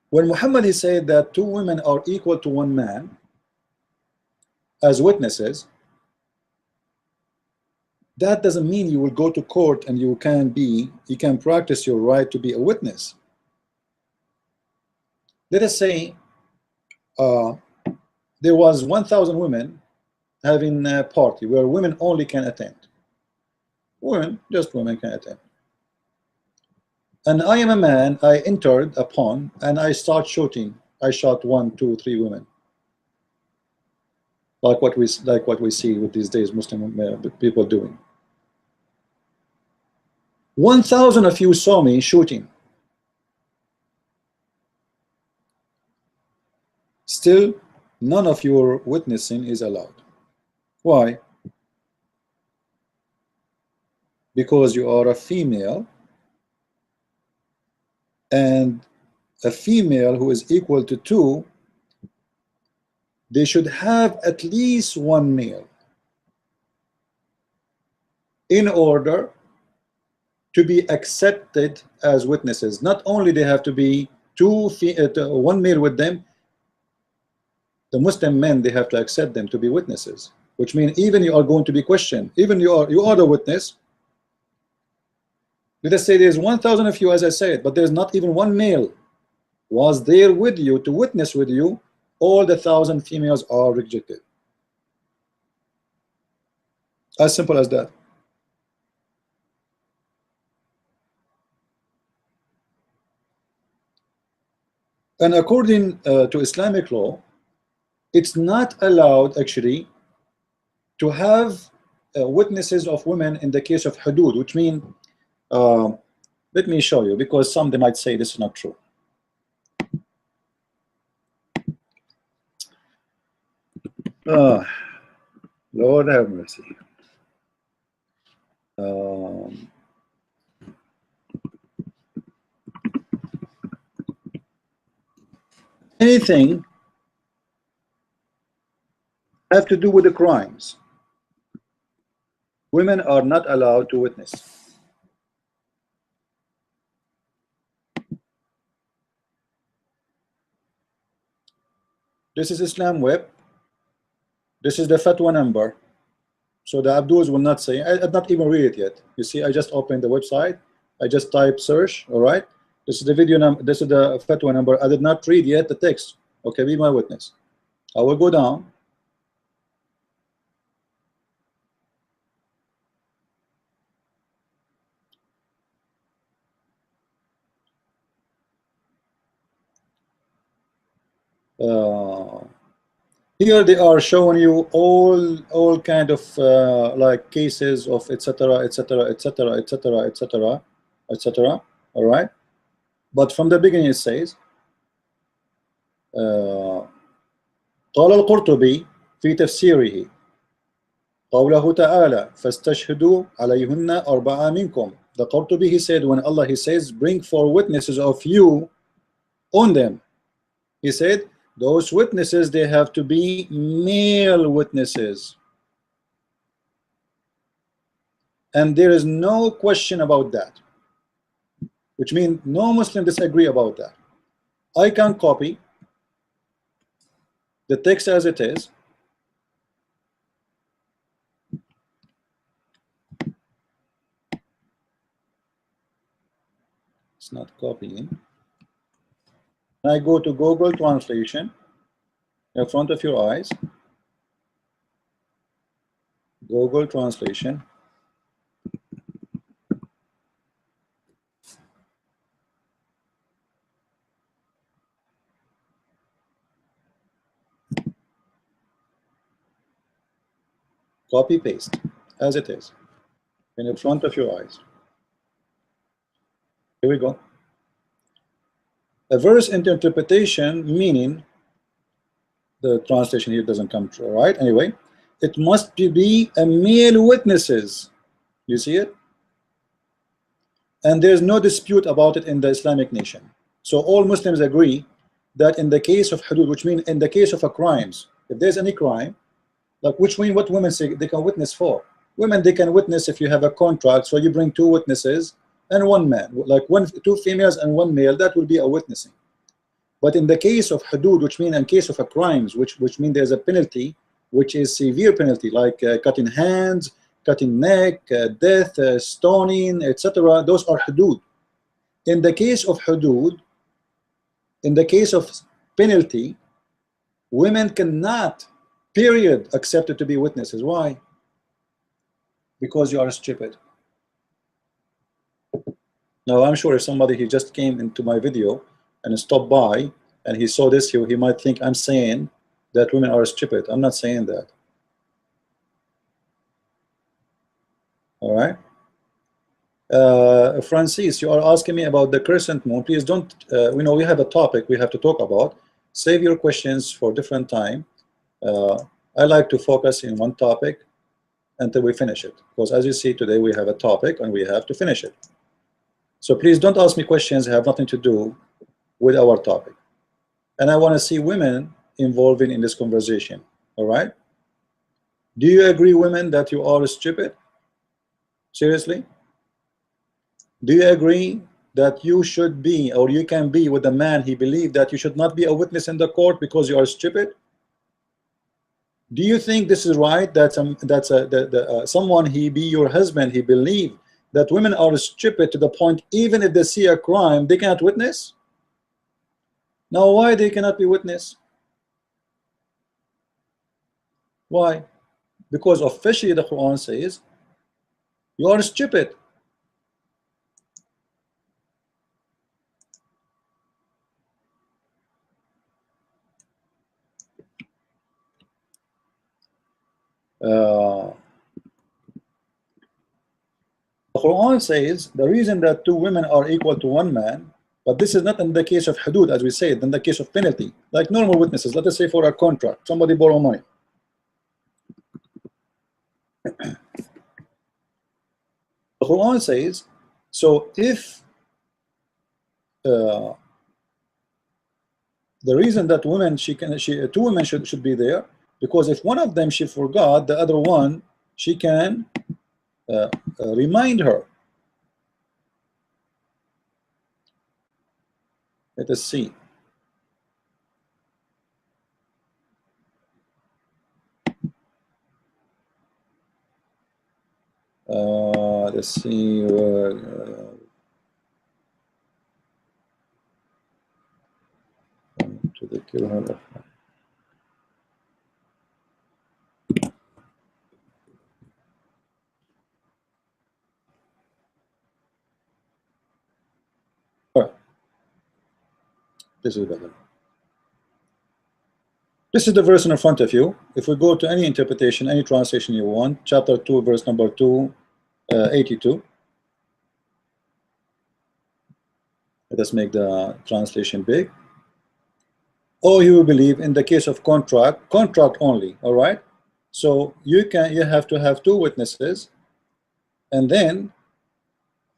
when Muhammad he said that two women are equal to one man as witnesses, that doesn't mean you will go to court and you can practice your right to be a witness. Let us say there was 1,000 women having a party where women only can attend. Just women can attend. And I am a man, I entered upon and I start shooting. I shot 1, 2, 3 women. Like what we see with these days Muslim people doing. 1,000 of you saw me shooting. Still, none of your witnessing is allowed. Why? Because you are a female, and a female who is equal to 2 they should have at least one male in order to be accepted as witnesses. Not only they have to be one male with them, the Muslim men, they have to accept them to be witnesses, which means even you are going to be questioned, even you are the witness. Let us say there's 1,000 of you, as I said, but there's not even one male was there with you to witness with you. All the 1,000 females are rejected. As simple as that. And according to Islamic law, it's not allowed actually to have witnesses of women in the case of hudud, which means, let me show you, because some they might say this is not true. Lord have mercy. Anything have to do with the crimes, women are not allowed to witness. This is Islam web. This is the fatwa number. So the Abduls will not say, I did not even read it yet. You see, I just opened the website. I just type search. All right. This is the video number. This is the fatwa number. I did not read yet the text. Okay, be my witness. I will go down. Here they are showing you all kind of like cases of etc etc etc etc etc etc. All right, but from the beginning it says قال القرطبي في تفسيره قوله تعالى فاستشهدوا عليهن أربعة منكم. The Qurtubi, he said, when Allah, he says, bring 4 witnesses of you on them, he said those witnesses, they have to be male witnesses, and there is no question about that, which means no Muslim disagree about that. I can copy the text as it is, it's not copying. I go to Google Translation in front of your eyes. Google Translation. Copy paste as it is in front of your eyes. Here we go. A verse interpretation, meaning the translation here doesn't come true, right? Anyway, it must be a male witnesses. You see it? And there's no dispute about it in the Islamic nation. So all Muslims agree that in the case of hudud, which means in the case of a crimes, if there's any crime, like which mean what women say they can witness for. Women, they can witness if you have a contract, so you bring 2 witnesses and 1 man, like 2 females and 1 male, that will be a witnessing. But in the case of hudud, which mean in case of a crimes, which mean there's a penalty, which is severe penalty, like cutting hands, cutting neck, death, stoning, etc. Those are hudud. In the case of hudud, in the case of penalty, women cannot, period, accepted to be witnesses. Why? Because you are stupid. Now I'm sure if somebody he just came into my video and stopped by and he saw this, he might think I'm saying that women are stupid. I'm not saying that. All right. Francis, you are asking me about the crescent moon. Please don't, we know we have a topic we have to talk about. Save your questions for different time. I like to focus in one topic until we finish it, because as you see today we have a topic and we have to finish it. So please don't ask me questions that have nothing to do with our topic. And I want to see women involving in this conversation. All right? Do you agree, women, that you are stupid? Seriously? Do you agree that you should be, or you can be with a man he believed that you should not be a witness in the court because you are stupid? Do you think this is right? That someone, he be your husband, he believe that women are stupid to the point even if they see a crime they cannot witness? Now why they cannot be witness? Why? Because officially the Quran says you are stupid. The Quran says the reason that two women are equal to one man, but this is not in the case of hudud, as we said, in the case of penalty, like normal witnesses. Let us say for a contract, somebody borrow money. The Quran says, so if the reason that two women should be there, because if one of them she forgot, the other one she can remind her. Let us see. Let's see where. To the Qur'an. This is better. This is the verse in front of you. If we go to any interpretation, any translation you want, chapter 2, verse number 282. Let us make the translation big. Oh, you believe in the case of contract only. All right. So you have to have two witnesses, and then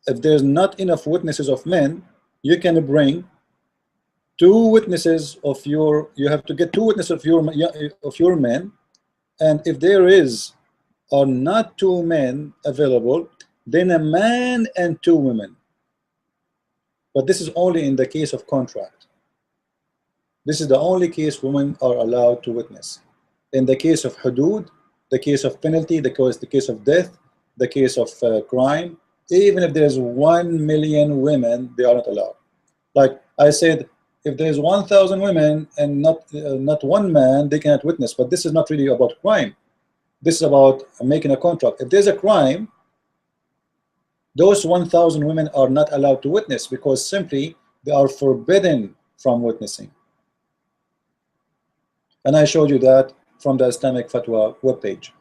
if there's not enough witnesses of men, you can bring two witnesses of your. You have to get two witnesses of your men, and if there are not two men available, then a man and two women. But this is only in the case of contract. This is the only case women are allowed to witness. In the case of hudud, the case of penalty, the case of death, the case of crime, even if there's 1 million women, they are not allowed. Like I said, if there's 1,000 women and not one man, they cannot witness. But this is not really about crime. This is about making a contract. If there's a crime, those 1,000 women are not allowed to witness because simply they are forbidden from witnessing. And I showed you that from the Islamic Fatwa webpage.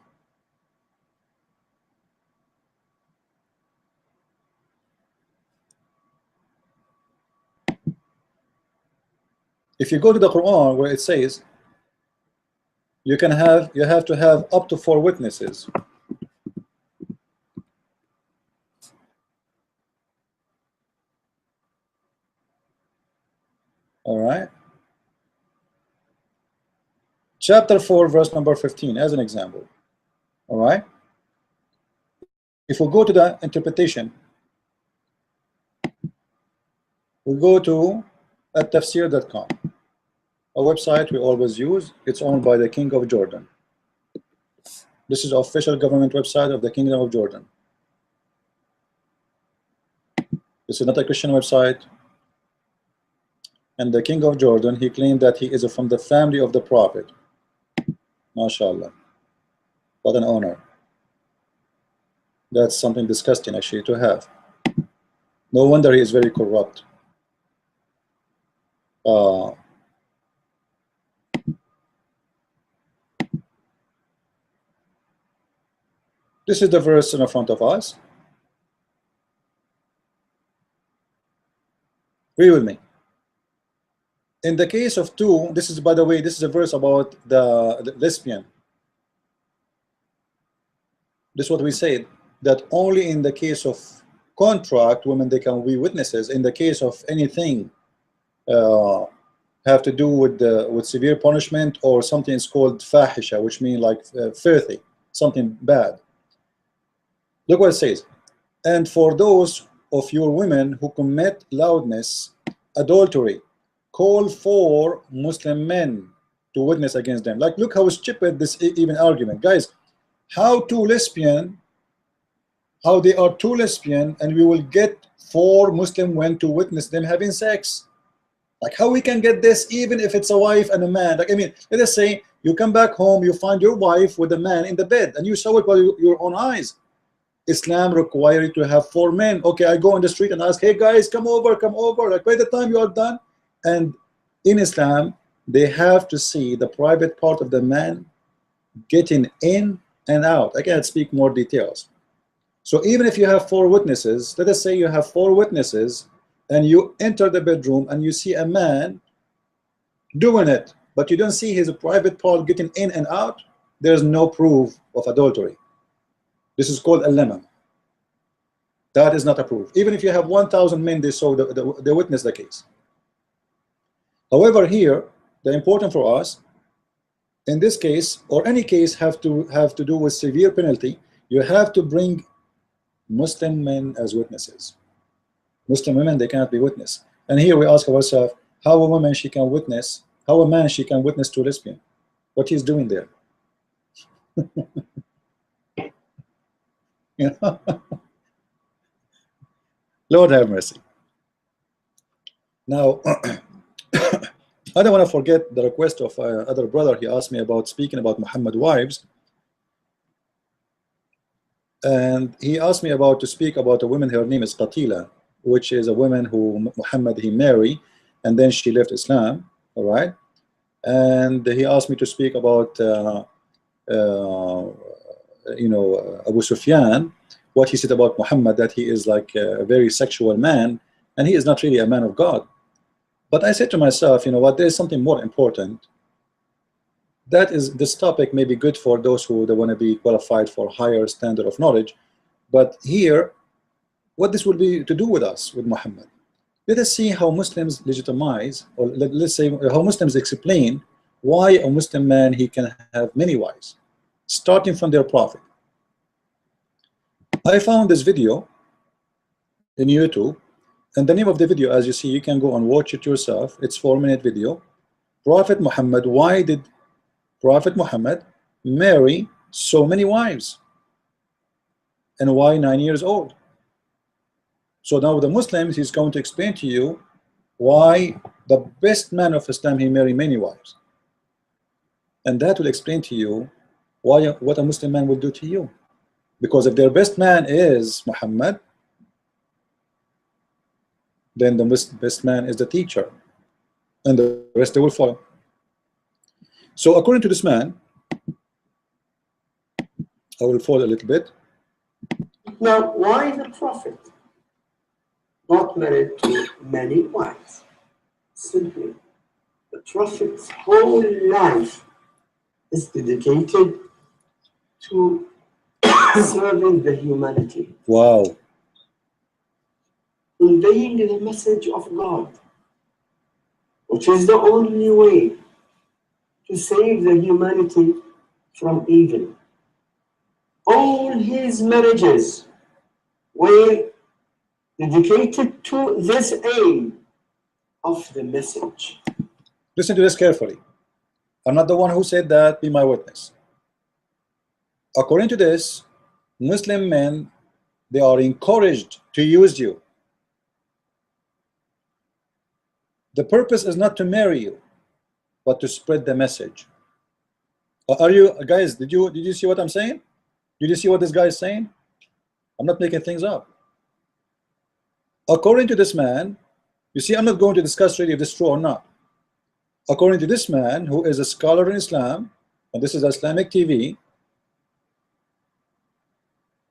If you go to the Quran where it says you have to have up to 4 witnesses. All right. Chapter 4, verse number 15, as an example. All right. If we go to the interpretation, we go to tafsir.com, a website we always use. It's owned by the King of Jordan. This is the official government website of the Kingdom of Jordan. This is not a Christian website. And the King of Jordan, he claimed that he is from the family of the Prophet. MashaAllah. What an honor. That's something disgusting actually to have. No wonder he is very corrupt. This is the verse in front of us. Read with me. In the case of two, this is, by the way, this is a verse about the lesbian. This is what we said, that only in the case of contract, women, they can be witnesses. In the case of anything have to do with severe punishment, or something is called fahisha, which means like filthy, something bad. Look what it says. And for those of your women who commit loudness, adultery, call for Muslim men to witness against them. Like, look how stupid this even argument, guys. How they are two lesbian, and we will get 4 Muslim men to witness them having sex. Like, how we can get this, even if it's a wife and a man? Like, I mean, let us say you come back home, you find your wife with a man in the bed, and you saw it by your own eyes. Islam requires you to have 4 men. Okay, I go on the street and ask, hey guys, come over. Like, by the time you are done, and in Islam, they have to see the private part of the man getting in and out. I can't speak more details. So even if you have 4 witnesses, let us say you have 4 witnesses, and you enter the bedroom and you see a man doing it, but you don't see his private part getting in and out, there's no proof of adultery. This is called al-lamam. That is not a proof. Even if you have 1,000 men, they saw they witness the case. However, here, the important for us, in this case, or any case have to do with severe penalty, you have to bring Muslim men as witnesses. Muslim women, they cannot be witness. And here we ask ourselves, how a woman she can witness, how a man she can witness to a lesbian? What he's doing there? You know? Lord have mercy. Now, I don't want to forget the request of other brother. He asked me about speaking about Muhammad wives, and he asked me about to speak about a woman. Her name is Qatila, which is a woman who Muhammad he married, and then she left Islam. All right, and he asked me to speak about Abu Sufyan, what he said about Muhammad, that he is like a very sexual man, and he is not really a man of God. But I said to myself, you know what, there is something more important. That is, this topic may be good for those who they want to be qualified for higher standard of knowledge, but here, what this will be to do with us, with Muhammad. Let us see how Muslims legitimize, or let's say how Muslims explain why a Muslim man he can have many wives, starting from their prophet. I found this video in YouTube, and the name of the video, as you see, you can go and watch it yourself. It's 4-minute video. Prophet Muhammad, why did Prophet Muhammad marry so many wives? And why 9 years old? So now the Muslims, he's going to explain to you why the best man of Islam, he married many wives. And that will explain to you why what a Muslim man will do to you. Because if their best man is Muhammad, then the best man is the teacher, and the rest they will follow. So according to this man, I will follow a little bit. Now, why the prophet not married to many wives? Simply, the prophet's whole life is dedicated to serving the humanity. Wow. Conveying the message of God, which is the only way to save the humanity from evil. All his marriages were dedicated to this aim of the message. Listen to this carefully. I'm not the one who said that, be my witness. According to this, Muslim men, they are encouraged to use you. The purpose is not to marry you, but to spread the message. Are you guys, did you see what I'm saying? Did you see what this guy is saying? I'm not making things up. According to this man, you see, I'm not going to discuss really if this is true or not. According to this man, who is a scholar in Islam, and this is Islamic TV,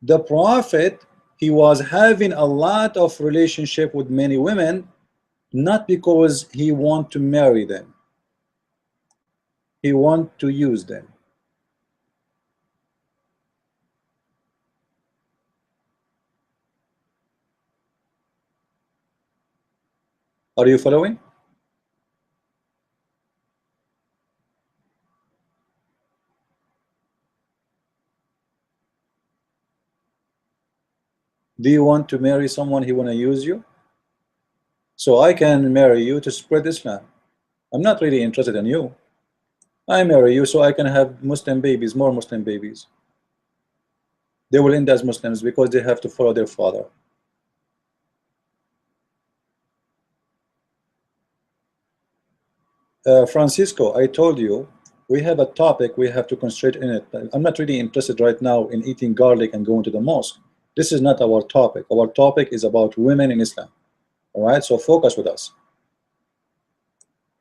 the prophet, he was having a lot of relationship with many women, not because he want to marry them. He want to use them. Are you following? Do you want to marry someone he want to use you? So I can marry you to spread Islam. I'm not really interested in you. I marry you so I can have Muslim babies, more Muslim babies. They will end as Muslims because they have to follow their father. Francisco, I told you we have a topic, we have to concentrate in it. I'm not really interested right now in eating garlic and going to the mosque. This is not our topic. Our topic is about women in Islam. All right, so focus with us.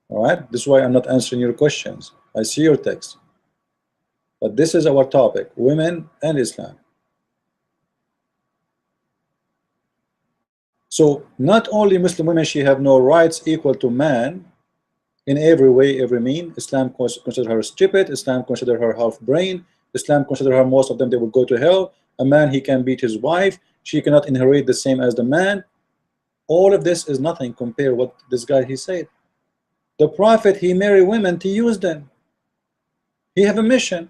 All right, this is why I'm not answering your questions. I see your text, but this is our topic: women and Islam. So not only Muslim women, she have no rights equal to man in every way, every mean. Islam consider her stupid. Islam consider her half brain. Islam consider her, most of them, they will go to hell. A man, he can beat his wife. She cannot inherit the same as the man. All of this is nothing compared what this guy he said. The Prophet, he married women to use them. He have a mission.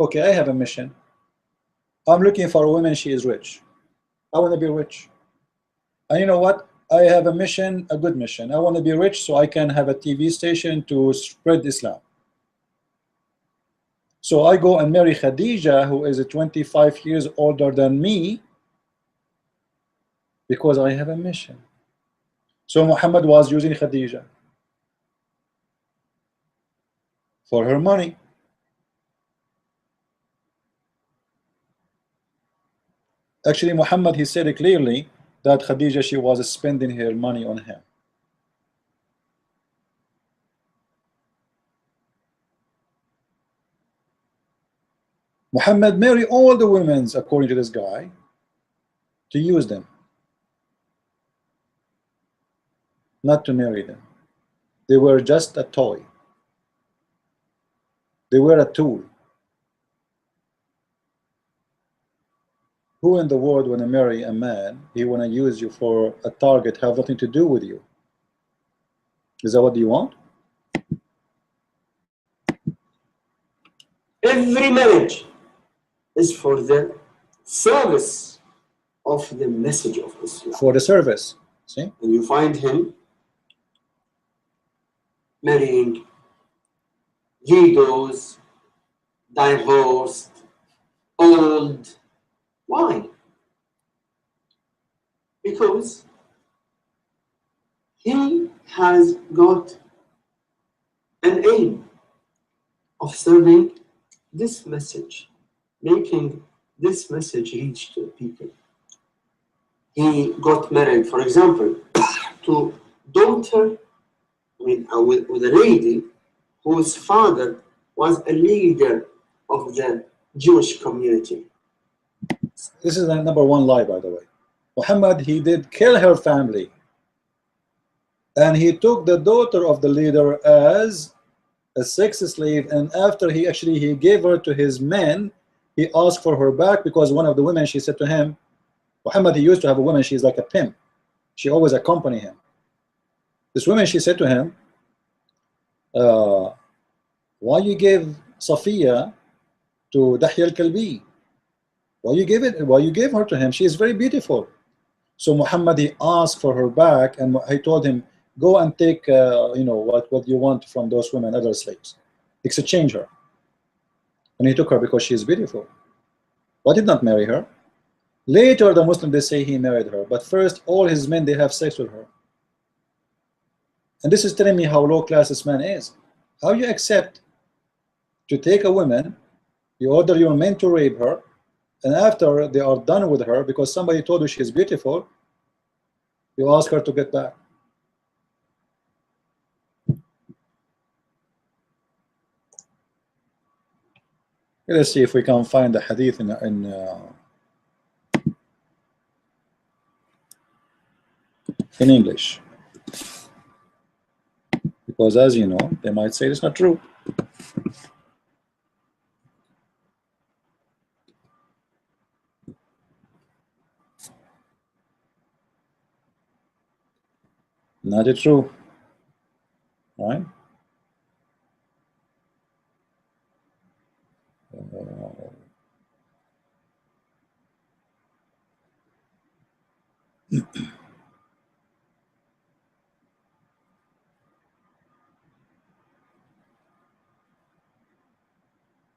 Okay, I have a mission. I'm looking for a woman, she is rich. I want to be rich. And you know what? I have a mission, a good mission. I want to be rich so I can have a TV station to spread Islam. So I go and marry Khadija, who is 25 years older than me, because I have a mission. So Muhammad was using Khadija for her money. Actually, Muhammad, he said it clearly that Khadija, she was spending her money on him. Muhammad married all the women, according to this guy, to use them, not to marry them. They were just a toy. They were a tool. Who in the world want to marry a man, he want to use you for a target, have nothing to do with you? Is that what you want? Every marriage is for the service of the message of Islam. For the service. See? And you find him marrying widows, divorced, old. Why? Because he has got an aim of serving this message, making this message reach to people. He got married, for example, to daughter with a lady whose father was a leader of the Jewish community. This is the number one lie, by the way. Muhammad, he did kill her family, and he took the daughter of the leader as a sex slave, and after he gave her to his men, he asked for her back because one of the women, she said to him, Muhammad, he used to have a woman, she's like a pimp, she always accompanied him. This woman, she said to him, why you gave Safiya to Dahya al-Kalbi? Why you gave her to him? She is very beautiful. So Muhammad, he asked for her back, and he told him, go and take you know, what you want from those women, other slaves, exchange her. And he took her because she is beautiful, but did not marry her. Later the Muslims, they say he married her, but first all his men, they have sex with her. And this is telling me how low class this man is. How you accept to take a woman, you order your men to rape her, and after they are done with her because somebody told you she is beautiful, you ask her to get back. Let's see if we can find the hadith in English, because as you know, they might say it's not true. Not true, right?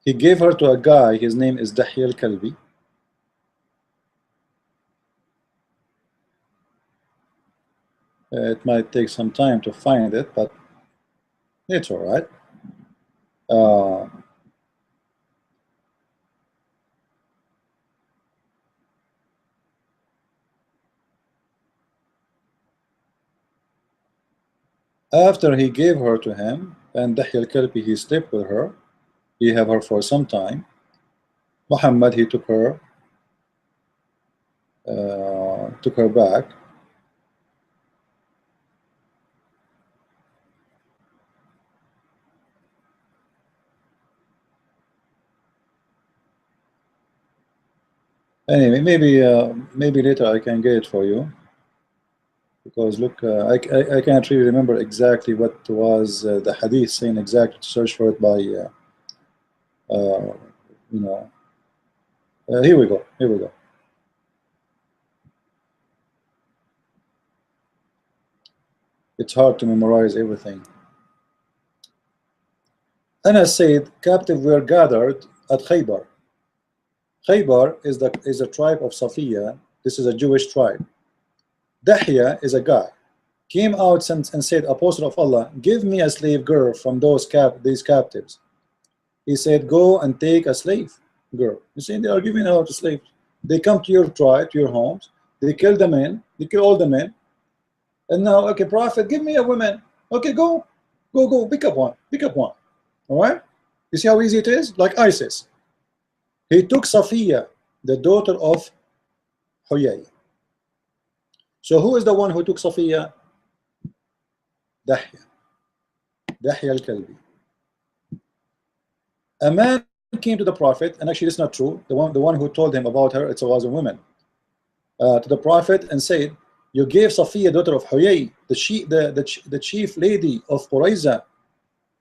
He gave her to a guy, his name is Dahya al-Kalbi. It might take some time to find it, but it's all right. After he gave her to him, and Dahya al-Kalbi, he slept with her, he have her for some time. Muhammad, he took her back. Anyway, maybe later I can get it for you, because look, I can't really remember exactly what was the hadith saying exactly. To search for it by you know. Here we go. Here we go. It's hard to memorize everything. Anas said, captives were gathered at Khaybar. Khaybar is a tribe of Safiya. This is a Jewish tribe. Dahya is a guy. Came out and said, Apostle of Allah, give me a slave girl from these captives. He said, go and take a slave girl. You see, they are giving out a slave. They come to your tribe, to your homes. They kill the men. They kill all the men. And now, okay, Prophet, give me a woman. Okay, go, pick up one. Pick up one. All right? You see how easy it is? Like ISIS. He took Safiya, the daughter of Huyay. So who is the one who took Safiya? Dahya al-Kalbi. A man came to the Prophet, and actually it's not true. The one who told him about her, it was a woman. To the Prophet and said, you gave Safiya, daughter of Huyay, the chief lady of Qurayza,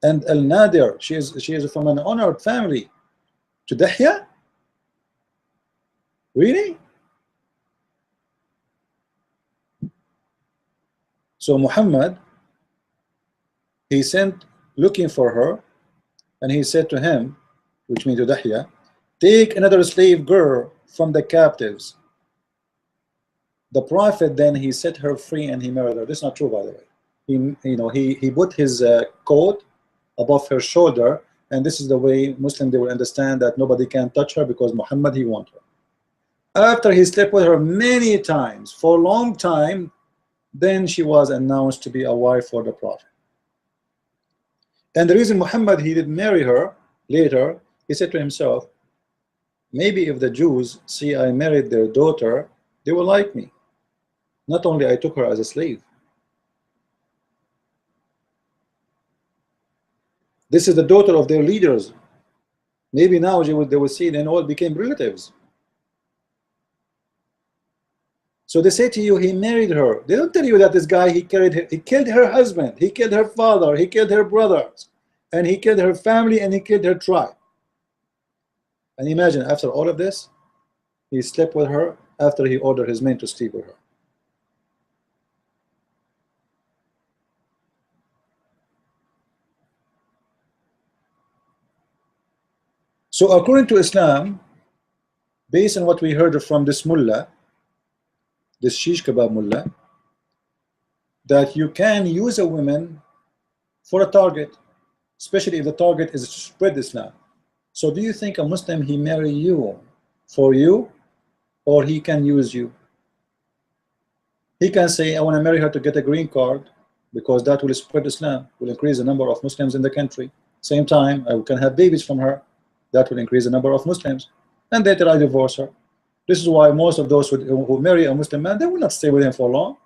and Al-Nadir, she is from an honored family, to Dahya? Really? So Muhammad, he sent looking for her, and he said to him, which means to Dahya, take another slave girl from the captives. The Prophet then he set her free and he married her. This is not true, by the way. He put his coat above her shoulder, and this is the way Muslim they will understand that nobody can touch her because Muhammad he want her. After he slept with her many times for a long time, then she was announced to be a wife for the Prophet. And the reason Muhammad he did marry her later, he said to himself, maybe if the Jews see I married their daughter, they will like me. Not only I took her as a slave. This is the daughter of their leaders. Maybe now they will see and all became relatives. So they say to you, he married her. They don't tell you that this guy, he killed her husband, he killed her father, he killed her brothers, and he killed her family, and he killed her tribe. And imagine, after all of this, he slept with her after he ordered his men to sleep with her. So according to Islam, based on what we heard from this mullah, this shish kebab mullah, that you can use a woman for a target, especially if the target is to spread Islam. So do you think a Muslim he marry you for you, or he can use you? He can say, I want to marry her to get a green card because that will spread Islam, will increase the number of Muslims in the country. Same time, I can have babies from her. That will increase the number of Muslims. And later I divorce her. This is why most of those who marry a Muslim man, they will not stay with him for long.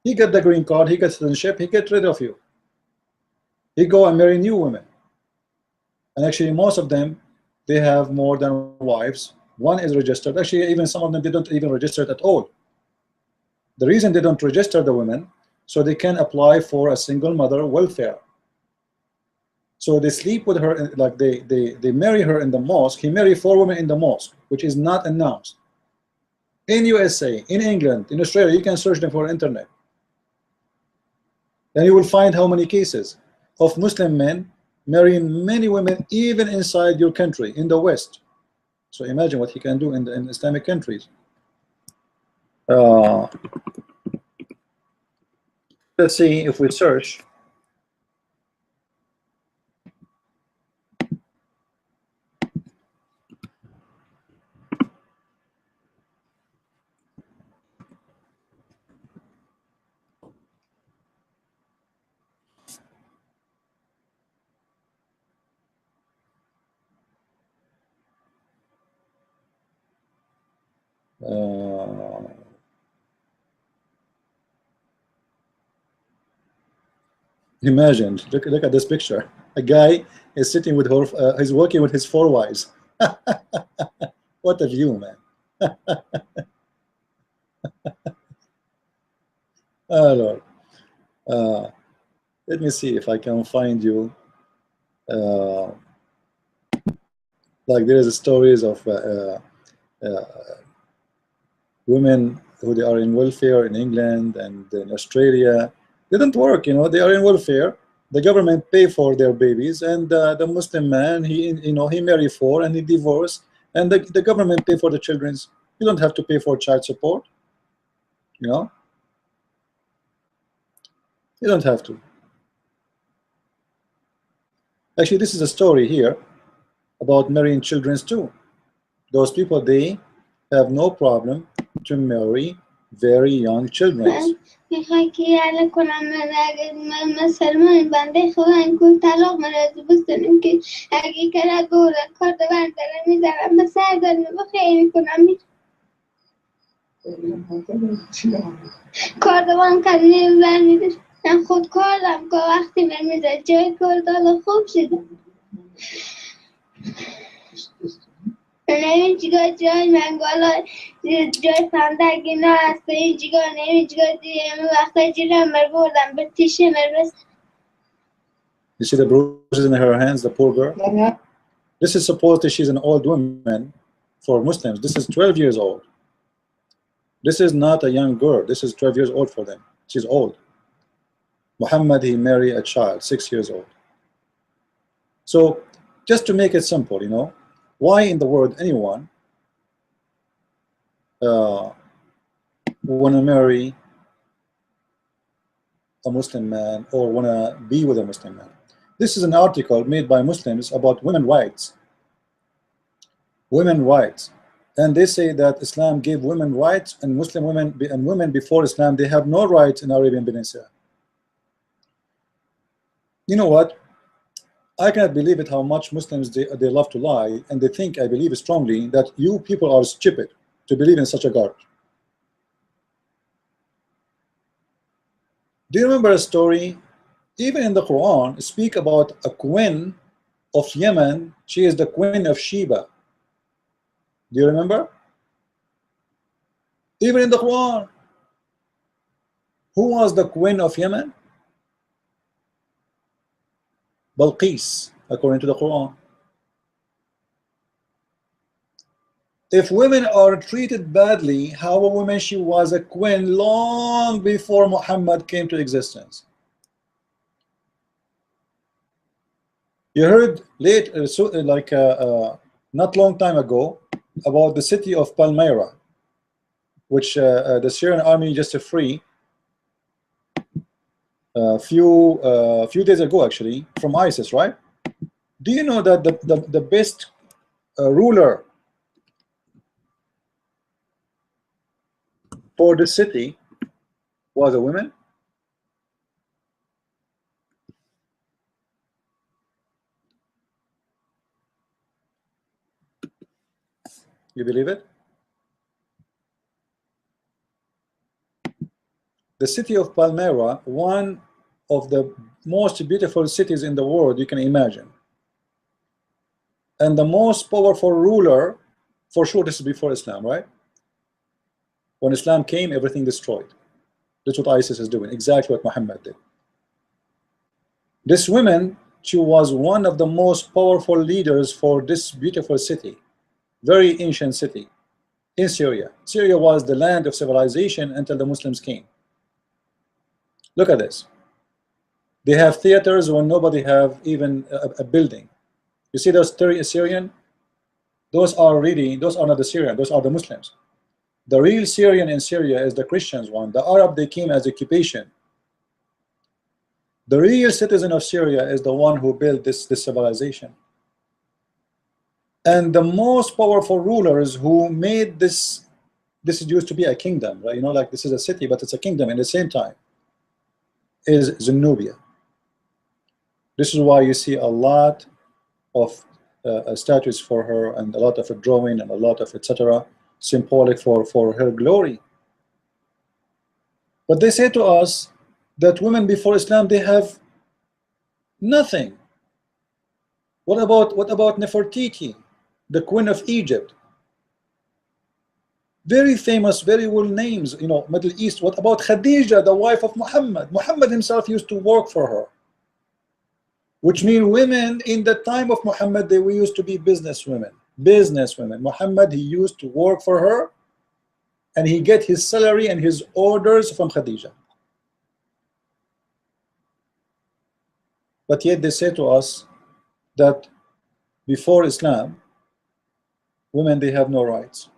He get the green card, he gets citizenship, he get rid of you. He go and marry new women. And actually most of them, they have more than wives. One is registered. Actually, even some of them, they don't even register it at all. The reason they don't register the women, so they can apply for a single mother welfare. So they sleep with her, like they marry her in the mosque. He married 4 women in the mosque, which is not announced. in USA, in England, in Australia. You can search them for internet, and you will find how many cases of Muslim men marrying many women, even inside your country, in the West. So imagine what he can do in Islamic countries. Let's see if we search. Imagine, look at this picture. A guy is sitting with her, he's working with his 4 wives. What a view, man. Oh, Lord. Let me see if I can find you. Like there is stories of women who they are in welfare in England and in Australia. They don't work, you know. They are in welfare. The government pay for their babies, and the Muslim man, he marry 4 and he divorced, and the government pay for the children's. You don't have to pay for child support, you know. You don't have to. Actually, this is a story here about marrying children too. Those people, they have no problem to marry very young children. میخوای که یعنی کنم من مسلمان بنده خدا این کن طلاق من از بستنیم که اگه که گوره کار دوان دارم میزنم من سر دارم بخیلی میکنم کار دوان کنیم برمیدش من خود کارم که وقتی من میزد جای کار دالا خوب شدم نمی چیگاه جای من گالا جای فهمده که نه هست این چیگاه نمی چیگاه دیگه وقتا جیرم بر بردم به تیشه مربست. You see the bruises in her hands, the poor girl? Yeah. This is supposed that she's an old woman for Muslims. This is 12 years old. This is not a young girl. This is 12 years old for them. She's old. Muhammad, he married a child, 6 years old. So just to make it simple, you know, why in the world anyone want to marry a Muslim man or want to be with a Muslim man? This is an article made by Muslims about women's rights. Women's rights. And they say that Islam gave women rights, and Muslim women and women before Islam, they have no rights in Arabian Peninsula. You know what? I cannot believe it how much Muslims they love to lie, and they think, I believe strongly, that you people are stupid to believe in such a garbage. Do you remember a story? Even in the Quran, speak about a queen of Yemen. She is the queen of Sheba. Do you remember? Even in the Quran. Who was the queen of Yemen? Balqis, according to the Quran. If women are treated badly, how a woman she was a queen long before Muhammad came to existence. You heard late, not long time ago, about the city of Palmyra, which the Syrian army just free a few days ago, actually, from ISIS, right? Do you know that the best ruler for the city was a woman? You believe it? The city of Palmyra, one of the most beautiful cities in the world you can imagine, and the most powerful ruler, for sure this is before Islam, right? When Islam came, everything destroyed. That's what ISIS is doing, exactly what Muhammad did. This woman, she was one of the most powerful leaders for this beautiful city, very ancient city. in Syria. Syria was the land of civilization until the Muslims came. Look at this. They have theaters when nobody have even a building. You see those Syrian? Those are not the Syrian, those are the Muslims. The real Syrian in Syria is the Christians one. The Arab, they came as occupation. The real citizen of Syria is the one who built this civilization. And the most powerful rulers who made this used to be a kingdom, right? You know, like this is a city, but it's a kingdom at the same time, is Zenobia. This is why you see a lot of statues for her, and a lot of drawing, and a lot of etc. symbolic for her glory. But they say to us that women before Islam, they have nothing. What about Nefertiti, the Queen of Egypt? Very famous, very well names, you know, Middle East. What about Khadija, the wife of Muhammad? Muhammad himself used to work for her. Which means women in the time of Muhammad, they used to be businesswomen. Muhammad, he used to work for her, and he get his salary and his orders from Khadija. But yet they say to us that before Islam, women, they have no rights.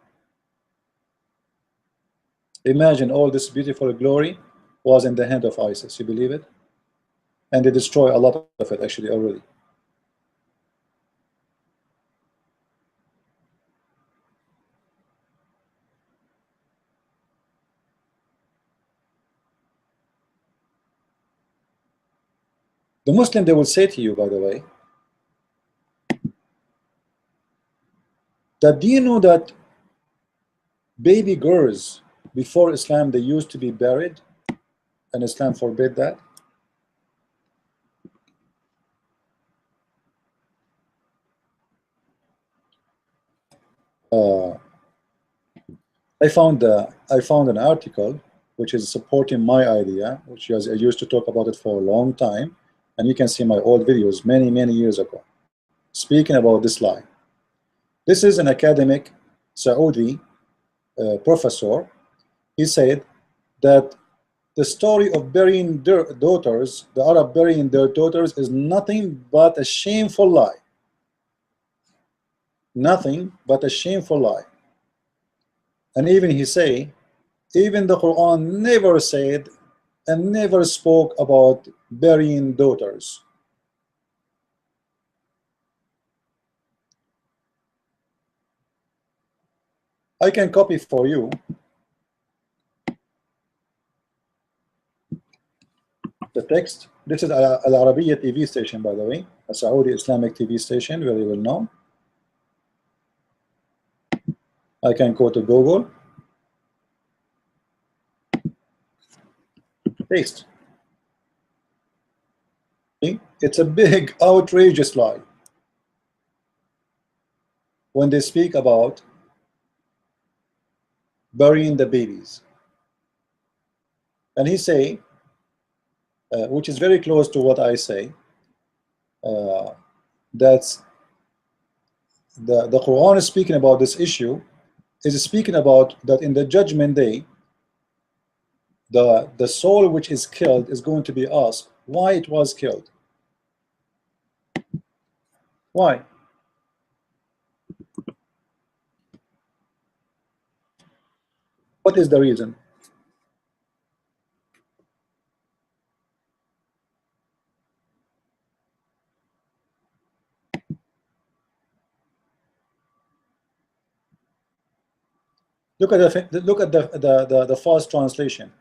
Imagine all this beautiful glory was in the hand of ISIS. You believe it? And they destroy a lot of it actually already. The Muslim, they will say to you, by the way, that do you know that baby girls before Islam, they used to be buried, and Islam forbid that? I found an article which is supporting my idea, which I used to talk about it for a long time, and you can see my old videos many years ago, speaking about this lie. This is an academic Saudi professor. He said that the story of burying their daughters, the Arab burying their daughters, is nothing but a shameful lie. Nothing but a shameful lie. And even he say, even the Quran never said and never spoke about burying daughters. I can copy for you the text. This is Al Arabiya TV station, by the way, a Saudi Islamic TV station, very well known. I can go to Google, paste. It's a big outrageous lie when they speak about burying the babies. And he say, which is very close to what I say, that's the Quran is speaking about this issue, is speaking about that in the judgment day, the soul which is killed is going to be asked why it was killed. Why? What is the reason? Look at the false translation.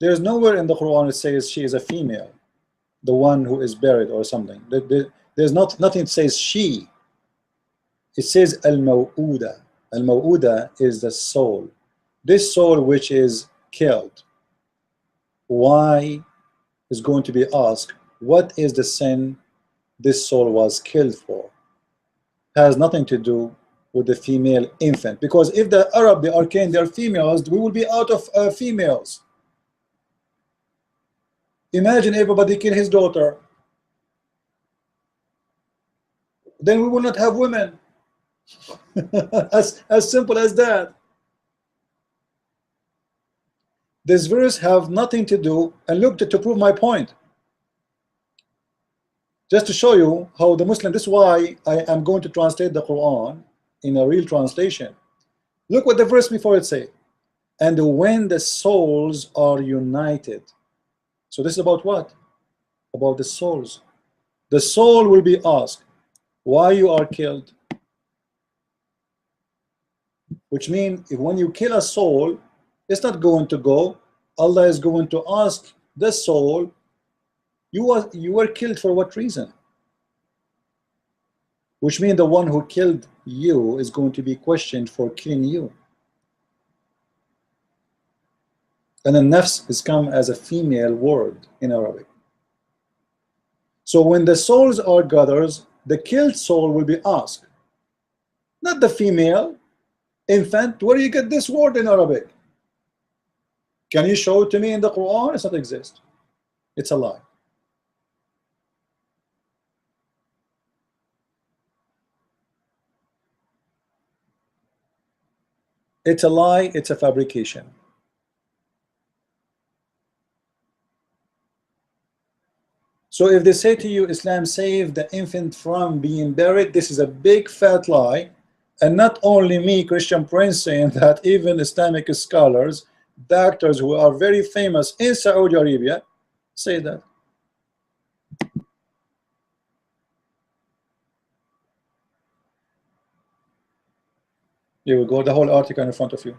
There is nowhere in the Quran it says she is a female, the one who is buried or something. There's nothing that says she. It says al-maw'uda. Al-maw'uda is the soul. This soul which is killed. Why is going to be asked, what is the sin this soul was killed for? Has nothing to do with the female infant, because if the Arab, they are killing their females, we will be out of females. Imagine everybody kill his daughter, then we will not have women. as simple as that. This verse have nothing to do, and look, to prove my point, just to show you how the Muslim, this is why I am going to translate the Quran in a real translation. Look what the verse before it say, and when the souls are united. So this is about what? About the souls. The soul will be asked why you are killed, which means when you kill a soul, it's not going to go. Allah is going to ask the soul, you were killed for what reason? Which means the one who killed you is going to be questioned for killing you. And the nafs has come as a female word in Arabic. So when the souls are gathered, the killed soul will be asked, not the female infant, where do you get this word in Arabic? Can you show it to me in the Quran? It does not exist. It's a lie. It's a lie, it's a fabrication. So if they say to you, Islam saved the infant from being buried, this is a big fat lie. And not only me, Christian Prince, saying that, even Islamic scholars, doctors who are very famous in Saudi Arabia say that. Here we go, the whole article in front of you.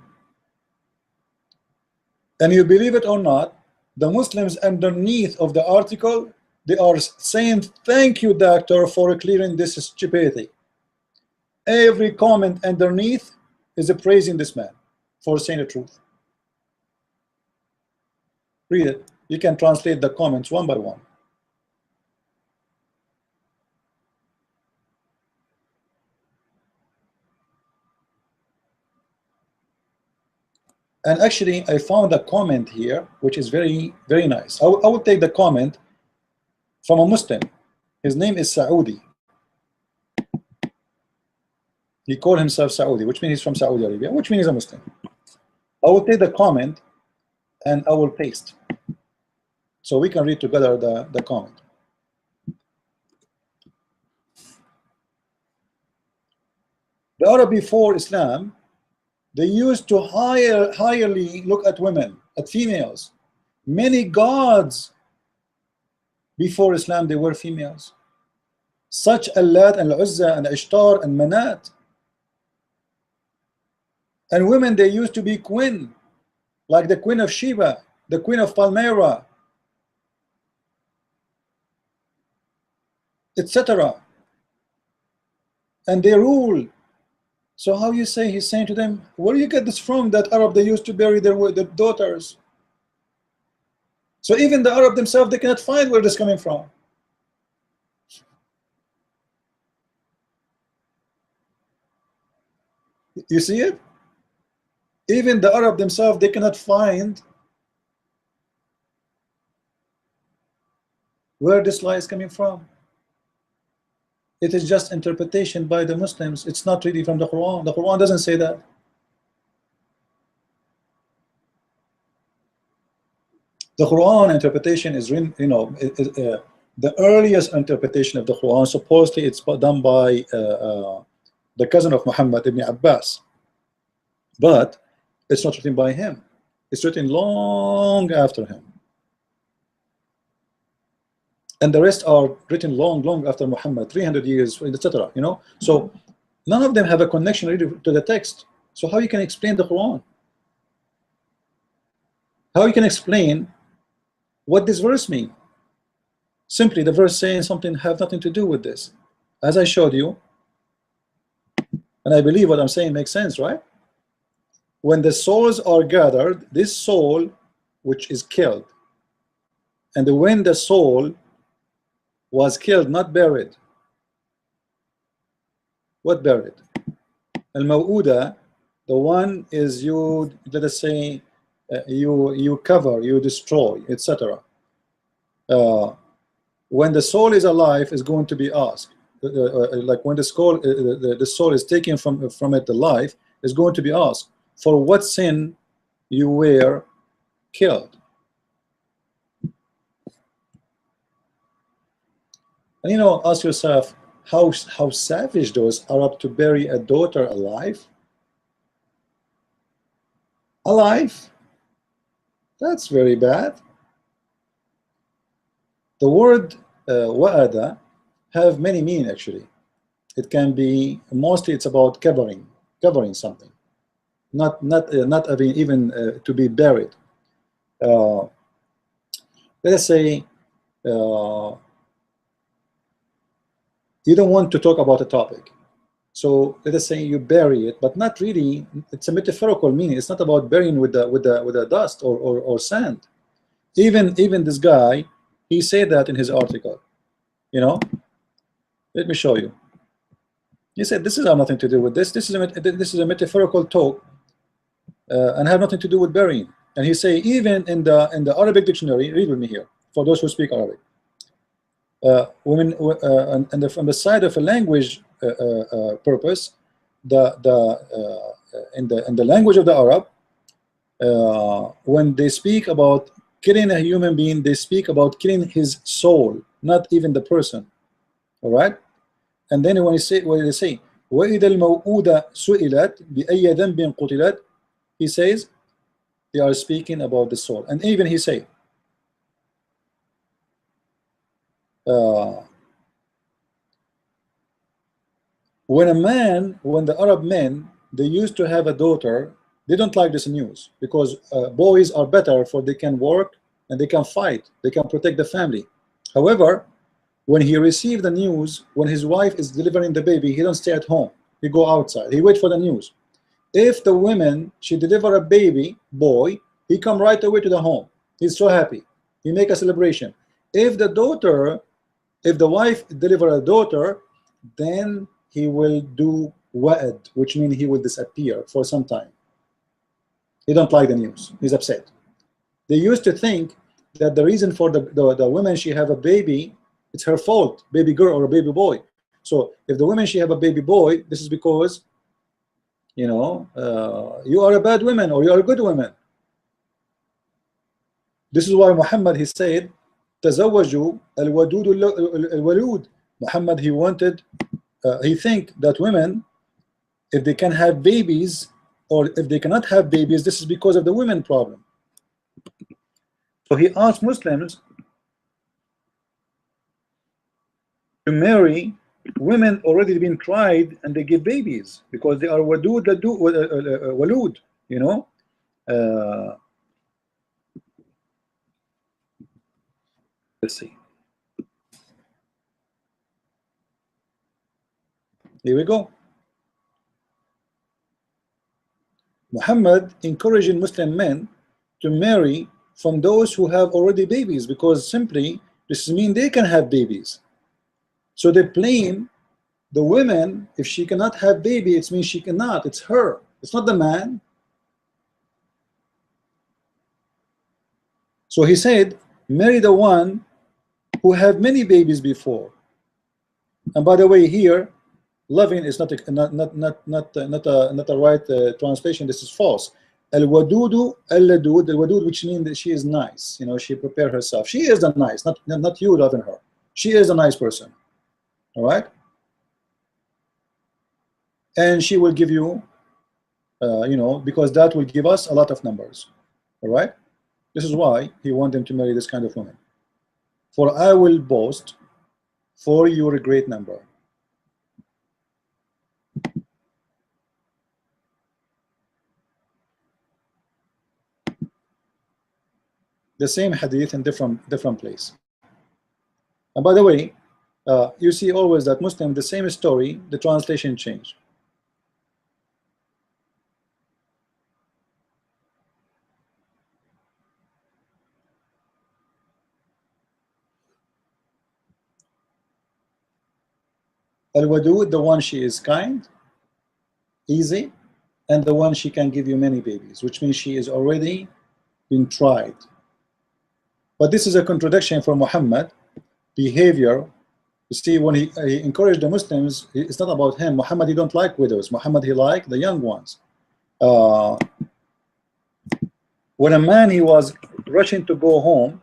And you believe it or not, the Muslims underneath of the article, they are saying, thank you, doctor, for clearing this stupidity. Every comment underneath is praising this man for saying the truth. Read it. You can translate the comments one by one. And actually, I found a comment here which is very, very nice. I will take the comment from a Muslim. His name is Saudi. He called himself Saudi, which means he's from Saudi Arabia, which means he's a Muslim. I will take the comment and I will paste, so we can read together the comment. The Arab before Islam, they used to highly look at women, at females. Many gods before Islam, they were females, such Allat and Uzza and Ishtar and Manat. And women, they used to be queen, like the Queen of Sheba, the Queen of Palmyra, etc. And they rule. So how you say, he's saying to them, where do you get this from, that Arab, they used to bury their daughters? So even the Arab themselves, they cannot find where this is coming from. You see it? Even the Arab themselves, they cannot find where this lie is coming from. It is just interpretation by the Muslims. It's not really from the Quran. The Quran doesn't say that. The Quran interpretation is, the earliest interpretation of the Quran. Supposedly, it's done by the cousin of Muhammad, Ibn Abbas, but it's not written by him. It's written long after him. And the rest are written long after Muhammad, 300 years, etc. So none of them have a connection really to the text. So how you can explain the Quran? How you can explain what this verse means? Simply the verse saying something have nothing to do with this, as I showed you. And I believe what I'm saying makes sense, right? When the souls are gathered, this soul which is killed, and when the soul was killed, not buried. What buried? Al-Maw'uda, the one is you, let us say, you cover, you destroy, etc. When the soul is alive, is going to be asked, like when the soul is taken from it alive, is going to be asked, for what sin you were killed? And you know, ask yourself, how savage those Arab to bury a daughter alive. Alive? That's very bad. The word wa'ada have many meaning actually. It can be, mostly it's about covering something, not even to be buried. Let us say you don't want to talk about a topic, so let us say you bury it, but not really. It's a metaphorical meaning. It's not about burying with the dust or sand. Even this guy, he said that in his article. You know, let me show you. He said this has nothing to do with this. This is a metaphorical talk, and have nothing to do with burying. And he say even in the Arabic dictionary, read with me here for those who speak Arabic. Women from the side of a language purpose, in the language of the Arab, when they speak about killing a human being, they speak about killing his soul, not even the person. All right. And then when they say وَإِذَا الْمَوْءُودَ سُئِلَتْ بِأَيَّ ذَنْبٍ قُتِلَتْ, he says they are speaking about the soul. And even he say when the Arab men, they used to have a daughter, they don't like this news, because boys are better, for they can work and they can fight, they can protect the family. However, when he received the news, when his wife is delivering the baby, he don't stay at home, he go outside, he wait for the news. If the woman, she deliver a baby boy, he come right away to the home, he's so happy, he make a celebration. If the wife deliver a daughter, then he will do wa'ad, which means he will disappear for some time. He don't like the news, he's upset. They used to think that the reason for the woman, she have a baby, it's her fault, baby girl or a baby boy. So if the woman, she have a baby boy, this is because, you know, you are a bad woman or you are a good woman. This is why Muhammad, he said, تزوجوا الودود الولود. Muhammad, he wanted, he think that women, if they can have babies or if they cannot have babies, this is because of the women problem. So he asked Muslims to marry women already been tried and they give babies because they are wadud walud, you know. Let's see. Here we go. Muhammad encouraging Muslim men to marry from those who have already babies, because simply this means they can have babies. So they blame the women. If she cannot have baby, it means she cannot, it's her, it's not the man. So he said, marry the one who have many babies before. And by the way, here loving is not a right translation. This is false. Al-wadudu al-ladud, al-wadud, which means that she is nice, you know, she prepared herself, she is the nice, not you loving her, she is a nice person. All right, and she will give you you know, because that will give us a lot of numbers. All right, this is why he wanted them to marry this kind of woman. For I will boast for your great number. The same hadith in different place. And by the way, you see always that Muslim, the same story, the translation change. Al-Wadud, the one she is kind, easy, and the one she can give you many babies, which means she is already been tried. But this is a contradiction for Muhammad behavior You see, when he encouraged the Muslims, it's not about him. Muhammad, he don't like widows. Muhammad, he like the young ones. When a man, he was rushing to go home,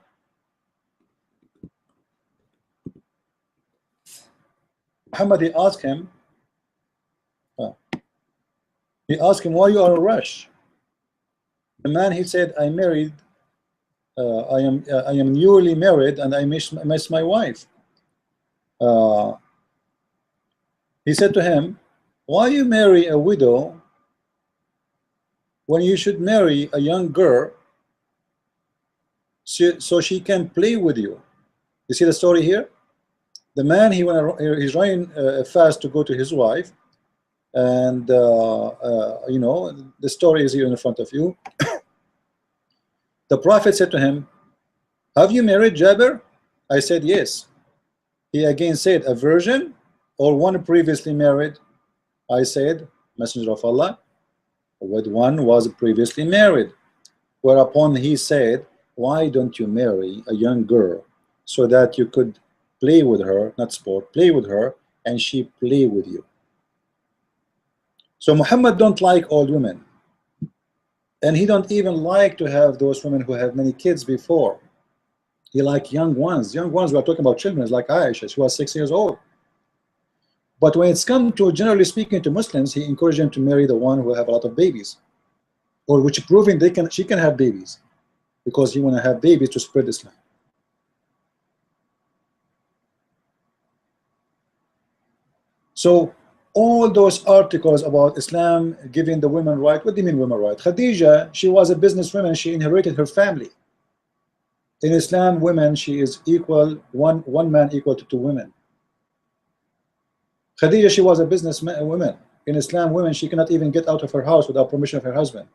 Muhammad, he asked him, why you are in a rush? The man, he said, I married, I am newly married, and I miss my wife. He said to him, why you marry a widow when you should marry a young girl so she can play with you? You see the story here? The man, he's running fast to go to his wife, and you know, the story is here in front of you. The Prophet said to him, have you married Jabir? I said, yes. He again said, a virgin or one previously married? I said, Messenger of Allah, with one was previously married. Whereupon he said, why don't you marry a young girl so that you could play with her, not sport, play with her, and she play with you? So Muhammad don't like old women, and he don't even like to have those women who have many kids before. He like young ones. Young ones, we are talking about children, like Aisha, she was 6 years old. But when it's come to, generally speaking, to Muslims, he encouraged them to marry the one who have a lot of babies, or which proving she can have babies, because he want to have babies to spread Islam. So all those articles about Islam giving the women right, what do you mean women right? Khadija, she was a businesswoman, she inherited her family. In Islam, women, she is equal, one man equal to 2 women. Khadija, she was a businesswoman. In Islam, women, she cannot even get out of her house without permission of her husband.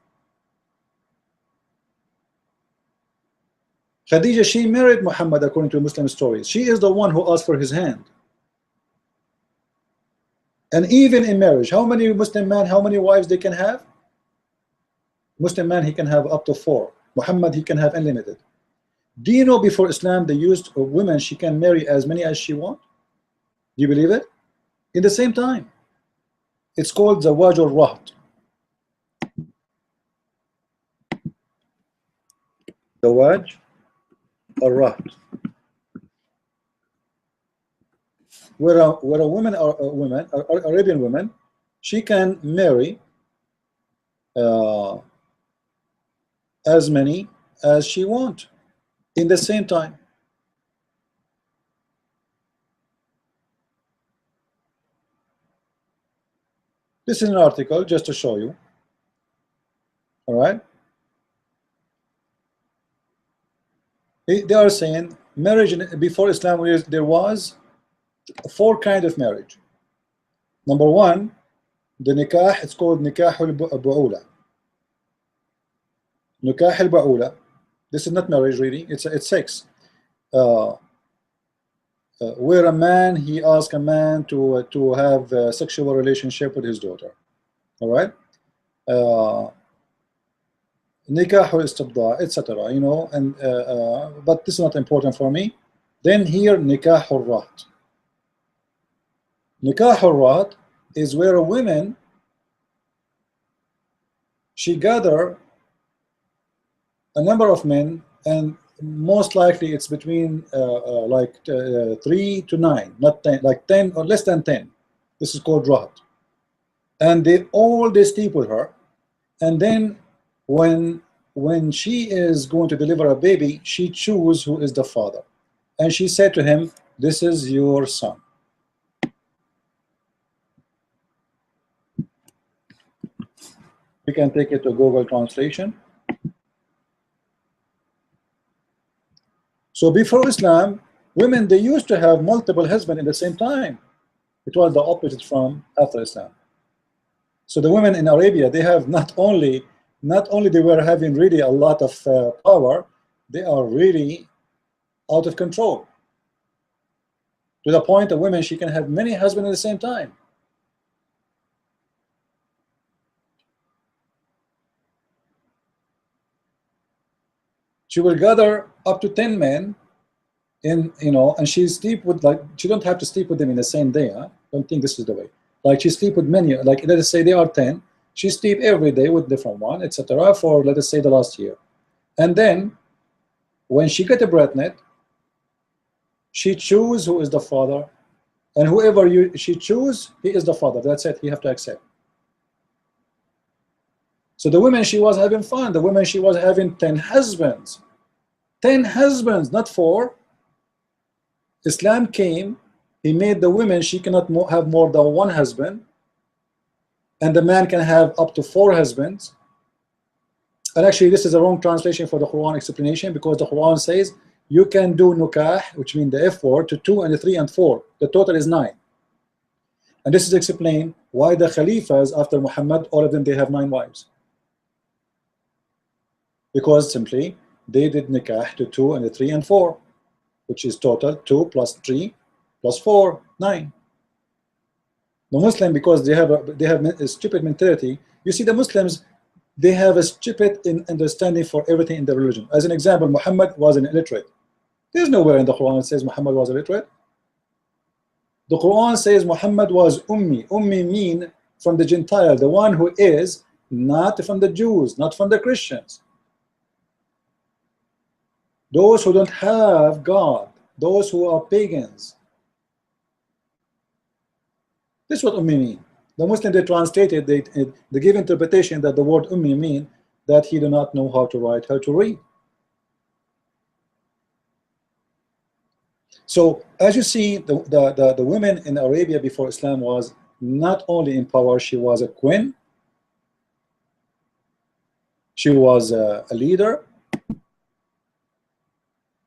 Khadija, she married Muhammad according to Muslim stories. She is the one who asked for his hand. And even in marriage, how many Muslim men, how many wives they can have? Muslim man, he can have up to 4. Muhammad, he can have unlimited. Do you know before Islam they used women, she can marry as many as she wants? Do you believe it? In the same time. It's called Zawaj al-Raht. Zawaj al-Raht. Where a woman, Arabian woman, she can marry as many as she wants in the same time. This is an article just to show you. All right. They are saying marriage before Islam, there was 4 kinds of marriage. Number 1, the nikah, it's called nikah al-bu'ula. Nikah al-bu'ula. This is not marriage really, it's sex. Where a man, he asks a man to have a sexual relationship with his daughter. All right. Nikah al-istibda, etc. You know, and but this is not important for me. Then here nikah al-raht. Nikah al-raht is where a woman, she gather a number of men, and most likely it's between like 3 to 9, not 10, like 10 or less than 10. This is called rahat. And they sleep with her, and then when she is going to deliver a baby, she chooses who is the father, and she said to him, this is your son. We can take it to Google translation. So before Islam, women, they used to have multiple husbands at the same time. It was the opposite from after Islam. So the women in Arabia, they have not only they were having really a lot of power, they are really out of control, to the point that women, she can have many husbands at the same time. She will gather up to 10 men, in, you know, and she sleep with, like, she don't have to sleep with them in the same day. Huh? Don't think this is the way. Like she sleep with many, like let us say they are 10, she sleep every day with different one, etc. for let us say the last year. And then when she get pregnant, she choose who is the father, and whoever she choose, he is the father. That's it. He have to accept. So the women, she was having fun. The women, she was having 10 husbands. 10 husbands, not 4. Islam came, he made the women, she cannot have more than 1 husband, and the man can have up to 4 husbands. And actually this is a wrong translation for the Quran explanation, because the Quran says you can do nukah, which means the F word, to 2 and 3 and 4. The total is 9. And this is explained why the Khalifas after Muhammad, all of them, they have 9 wives. Because simply they did nikah to 2 and 3 and 4, which is total 2 plus 3 plus 4, 9. The Muslim, because they have a stupid mentality. You see, the Muslims, they have a stupid understanding for everything in the religion. As an example, Muhammad was an illiterate. There's nowhere in the Quran it says Muhammad was illiterate. The Quran says Muhammad was ummi. Ummi mean from the Gentile, the one who is not from the Jews, not from the Christians. Those who don't have God, those who are pagans. This is what ummi mean. The Muslim, they translated, they give interpretation that the word ummi mean that he do not know how to write, how to read. So as you see, the women in Arabia before Islam was not only in power, she was a queen, she was a leader,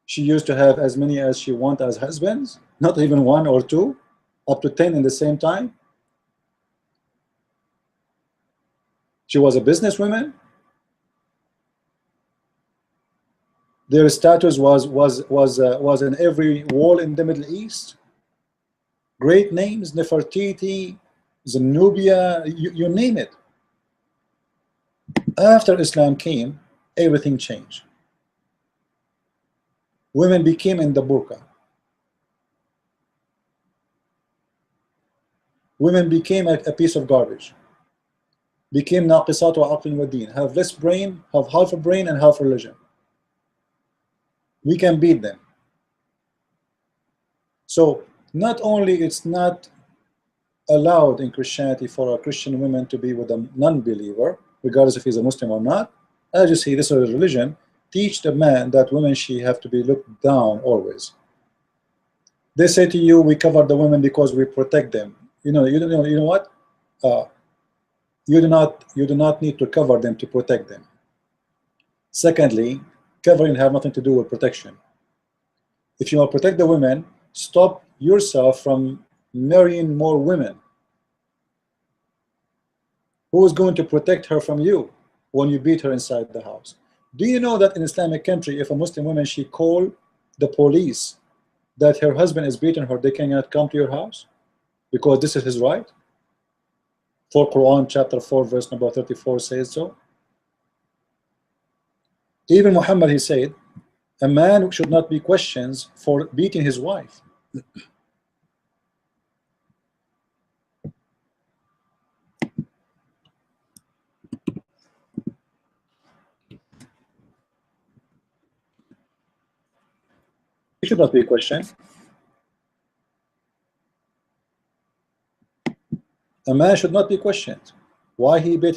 she used to have as many as she want as husbands, not even 1 or 2, up to 10 in the same time. She was a businesswoman. Their status was in every wall in the Middle East. Great names, Nefertiti, Zenobia, you name it. After Islam came, everything changed. Women became in the burqa. Women became a piece of garbage. Became naqisat wa aql wa deen. Have less brain, have half a brain and half religion. We can beat them. So not only it's not allowed in Christianity for a Christian woman to be with a non-believer, regardless if he's a Muslim or not. As you see, this is a religion. Teach the man that women, she have to be looked down always. They say to you, we cover the women because we protect them. You know what? You do not need to cover them to protect them. Secondly, covering have nothing to do with protection. If you want to protect the women, stop yourself from marrying more women. Who is going to protect her from you when you beat her inside the house? Do you know that in Islamic country, if a Muslim woman, she call the police that her husband is beating her, they cannot come to your house because this is his right? For Quran chapter 4 verse number 34 says so. Even Muhammad, he said, a man should not be questioned for beating his wife. He should not be questioned. A man should not be questioned why did he beat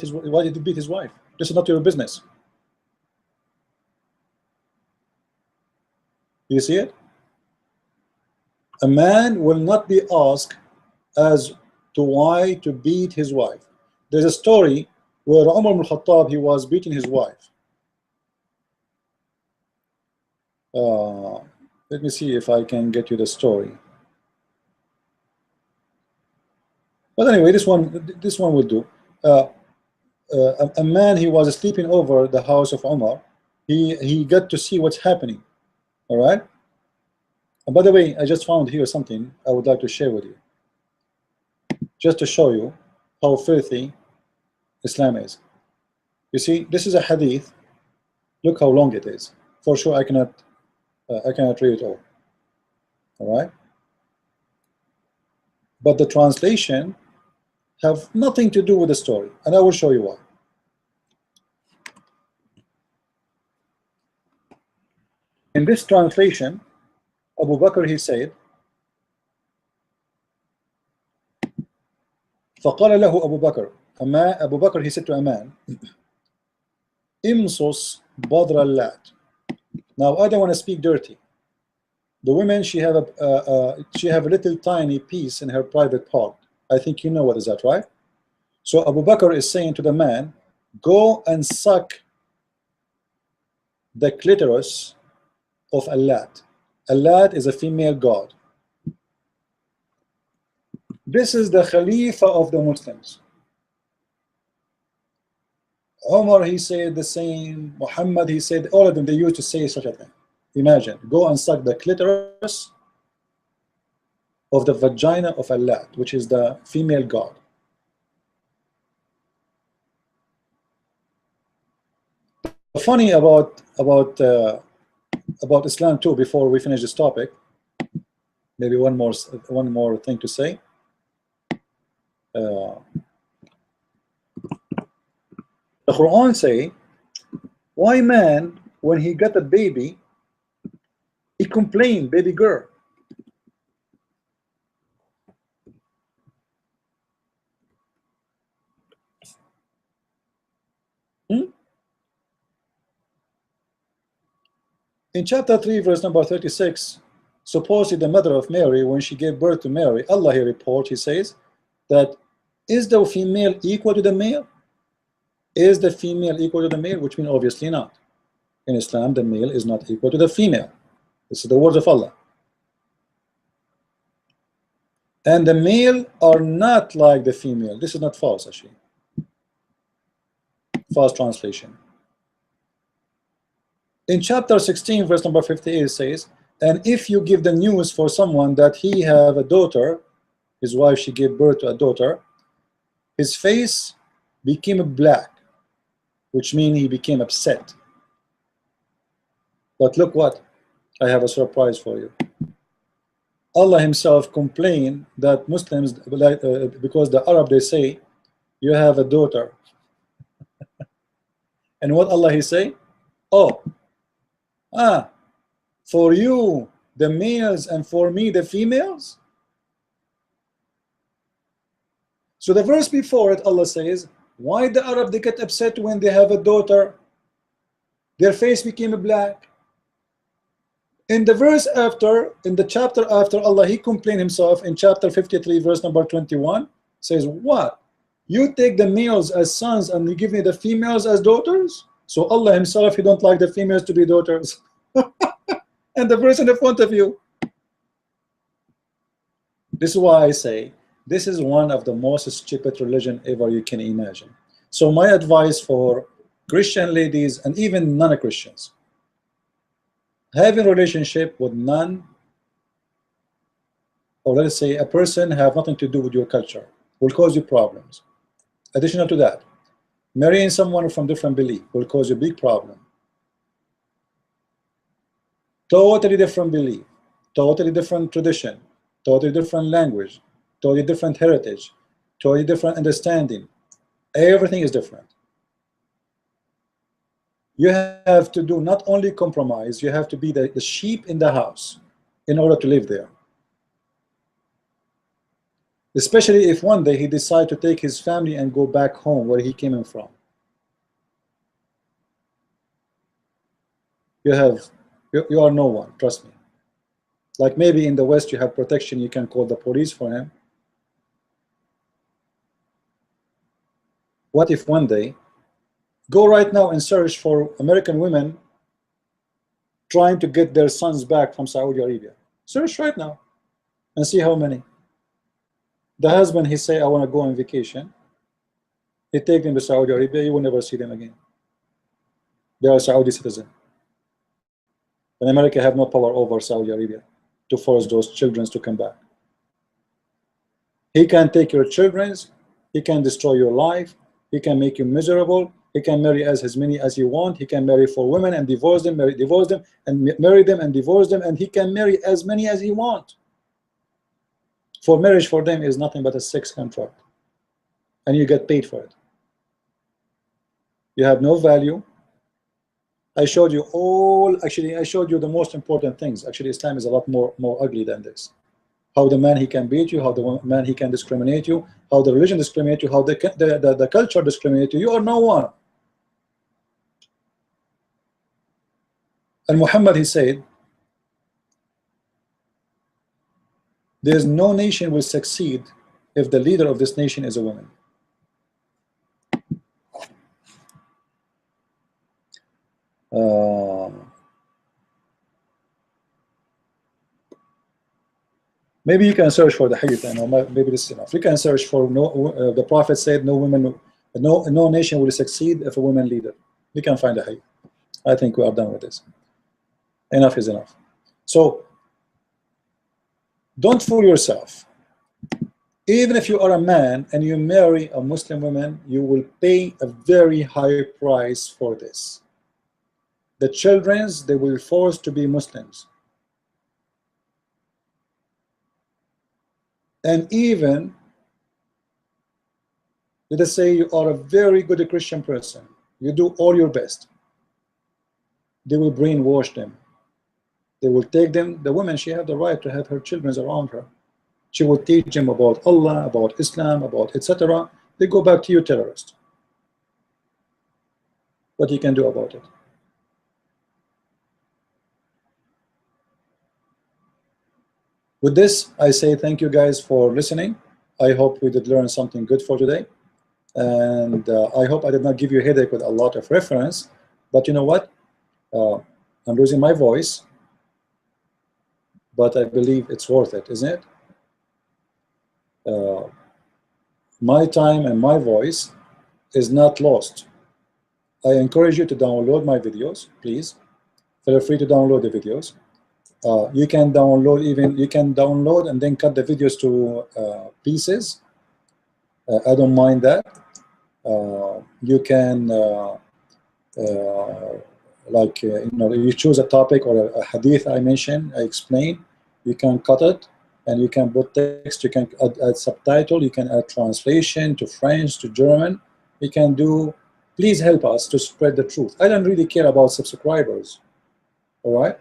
his wife. This is not your business. You see it? A man will not be asked as to why to beat his wife. There's a story where Umar ibn Khattab, he was beating his wife. Let me see if I can get you the story. But anyway, this one will do. A man, he was sleeping over the house of Umar. He got to see what's happening. All right. And by the way, I just found here something I would like to share with you, just to show you how filthy Islam is. You see, this is a hadith. Look how long it is. For sure, I cannot read it all. All right? But the translation have nothing to do with the story, and I will show you why. In this translation, Abu Bakr, he said, فقال له أبو بكر, Abu Bakr, he said to a man, امصص بدر اللات. Now I don't want to speak dirty. The women, she have a little tiny piece in her private part. I think you know what is that, right? So Abu Bakr is saying to the man, go and suck the clitoris of Allat. Allat is a female god. This is the Khalifa of the Muslims. Umar, he said the same. Muhammad, he said, all of them, they used to say such a thing. Imagine, go and suck the clitoris of the vagina of Allat, which is the female god. Funny about Islam too, before we finish this topic, maybe one more thing to say. The Quran say, why man, when he got a baby, he complained, baby girl. In chapter 3, verse number 36, supposedly the mother of Mary, when she gave birth to Mary, Allah, he reports, he says that, is the female equal to the male? Is the female equal to the male? Which means obviously not. In Islam, the male is not equal to the female. This is the words of Allah. And the male are not like the female. This is not false, actually. False translation. In chapter 16, verse number 58, it says, and if you give the news for someone that he have a daughter, his wife, she gave birth to a daughter, his face became black, which means he became upset. But look what, I have a surprise for you. Allah himself complained that Muslims, because the Arab, they say, you have a daughter. And what Allah he say? Oh, for you the males and for me the females. So the verse before it, Allah says, why the Arab, they get upset when they have a daughter, their face became black. In the verse after, in the chapter after, Allah, he complained himself in chapter 53, verse number 21, says, what? You take the males as sons and you give me the females as daughters? So Allah himself, he don't like the females to be daughters. And the verse in the front of you. This is why I say, this is one of the most stupid religion ever you can imagine. So my advice for Christian ladies and even non-Christians, having a relationship with none, or let's say a person have nothing to do with your culture, will cause you problems. Additional to that, marrying someone from different belief will cause you a big problem. Totally different belief, totally different tradition, totally different language, totally different heritage, totally different understanding. Everything is different. You have to do not only compromise, you have to be the sheep in the house in order to live there. Especially if one day he decides to take his family and go back home where he came in from. You are no one, trust me. Like maybe in the West you have protection, you can call the police for him. What if one day, go right now and search for American women trying to get their sons back from Saudi Arabia. Search right now and see how many. The husband, he say, I want to go on vacation. He take them to Saudi Arabia, you will never see them again. They are Saudi citizens. And America have no power over Saudi Arabia to force those children to come back. He can take your children, he can destroy your life, he can make you miserable, He can marry as many as he wants. He can marry 4 women and divorce them, divorce them, and marry them and divorce them, and he can marry as many as he wants. For marriage for them is nothing but a sex contract, and you get paid for it. You have no value. I showed you all, actually I showed you the most important things. Actually Islam is a lot more ugly than this. How the man he can beat you, how the man he can discriminate you, how the religion discriminate you, how the culture discriminate you. You are no one. And Muhammad, he said, there is no nation will succeed if the leader of this nation is a woman. Maybe you can search for the hadith. I know maybe this is enough. You can search for the Prophet said no nation will succeed if a woman leader. You can find the hadith. I think we are done with this. Enough is enough. So don't fool yourself. Even if you are a man and you marry a Muslim woman, you will pay a very high price for this. The children, they will be forced to be Muslims. And even, let us say you are a very good Christian person, you do all your best, they will brainwash them. They will take them, the woman, she has the right to have her children around her. She will teach them about Allah, about Islam, about etc. They go back to you, terrorist. What you can do about it? With this, I say thank you guys for listening. I hope we did learn something good for today. And I hope I did not give you a headache with a lot of reference. But you know what? I'm losing my voice. But I believe it's worth it, isn't it? My time and my voice is not lost. I encourage you to download my videos, please. Feel free to download the videos. You can download and then cut the videos to pieces. I don't mind that. You can you choose a topic or a hadith I mentioned, I explain. You can cut it and you can put text. You can add subtitle. You can add translation to French, to German. You can do. Please help us to spread the truth. I don't really care about subscribers. All right.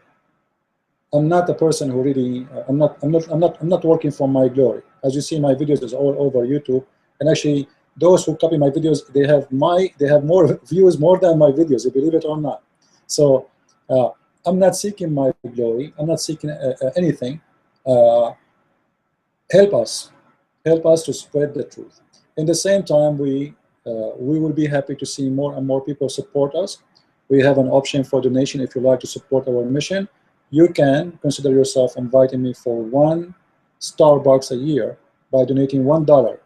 I'm not a person who really. I'm not working for my glory. As you see, my videos is all over YouTube, and actually, those who copy my videos, they have more views more than my videos. Believe it or not. So I'm not seeking my glory. I'm not seeking anything. Help us to spread the truth. In the same time, we will be happy to see more and more people support us. We have an option for donation. If you like to support our mission, you can consider yourself inviting me for one Starbucks a year by donating $1,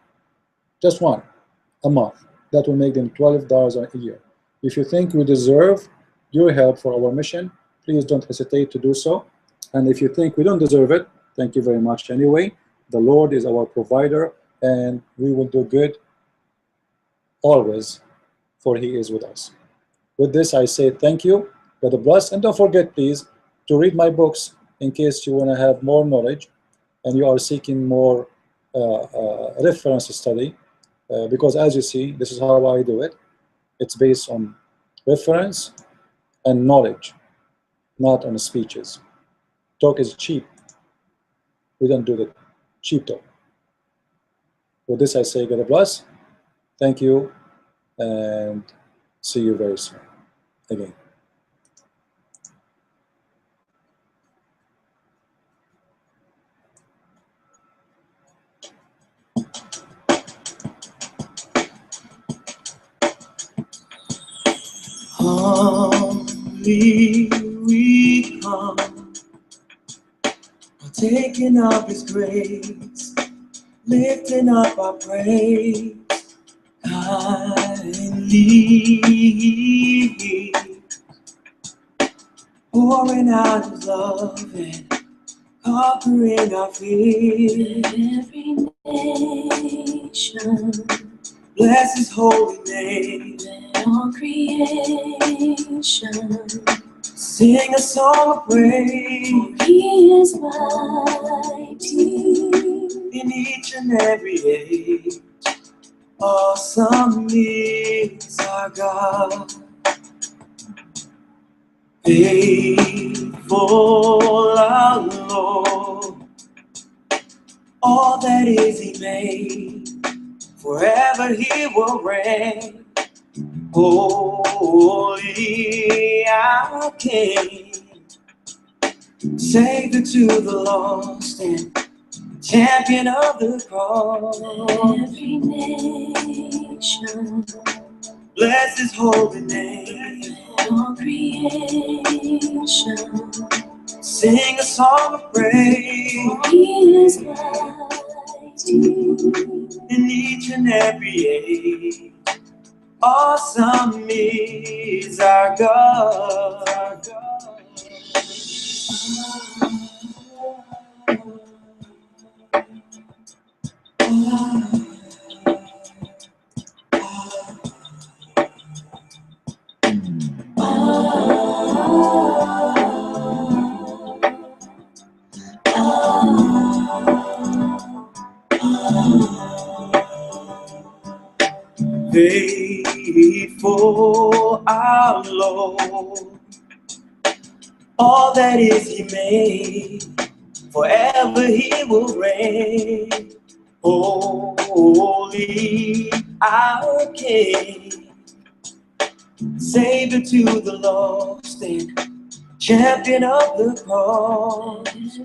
just one, a month. That will make them $12 a year. If you think we deserve your help for our mission, please don't hesitate to do so. And if you think we don't deserve it, thank you very much anyway. The Lord is our provider, and we will do good always, for He is with us. With this, I say thank you, God bless, and don't forget, please, to read my books in case you want to have more knowledge and you are seeking more reference study, because as you see, this is how I do it. It's based on reference and knowledge, not on speeches. Talk is cheap. We don't do the cheap talk. With this, I say God bless. Thank you, and see you very soon again. Humbly we come, partaking of His grace, lifting up our praise, kindly pouring out His love and conquering our fear. Every nation bless His holy name. all creation. Sing a song of praise. He is mighty In each and every age. Awesome is our God. Faithful our Lord. All that is He made. Forever He will reign. Holy our King. Savior to the lost and champion of the cross. every nation. Bless His holy name. All creation. Sing a song of praise. He is mighty In each and every age. Awesome is our God. Faithful our Lord, all that is He made, forever He will reign. Holy our King, Savior to the lost and champion of the cross.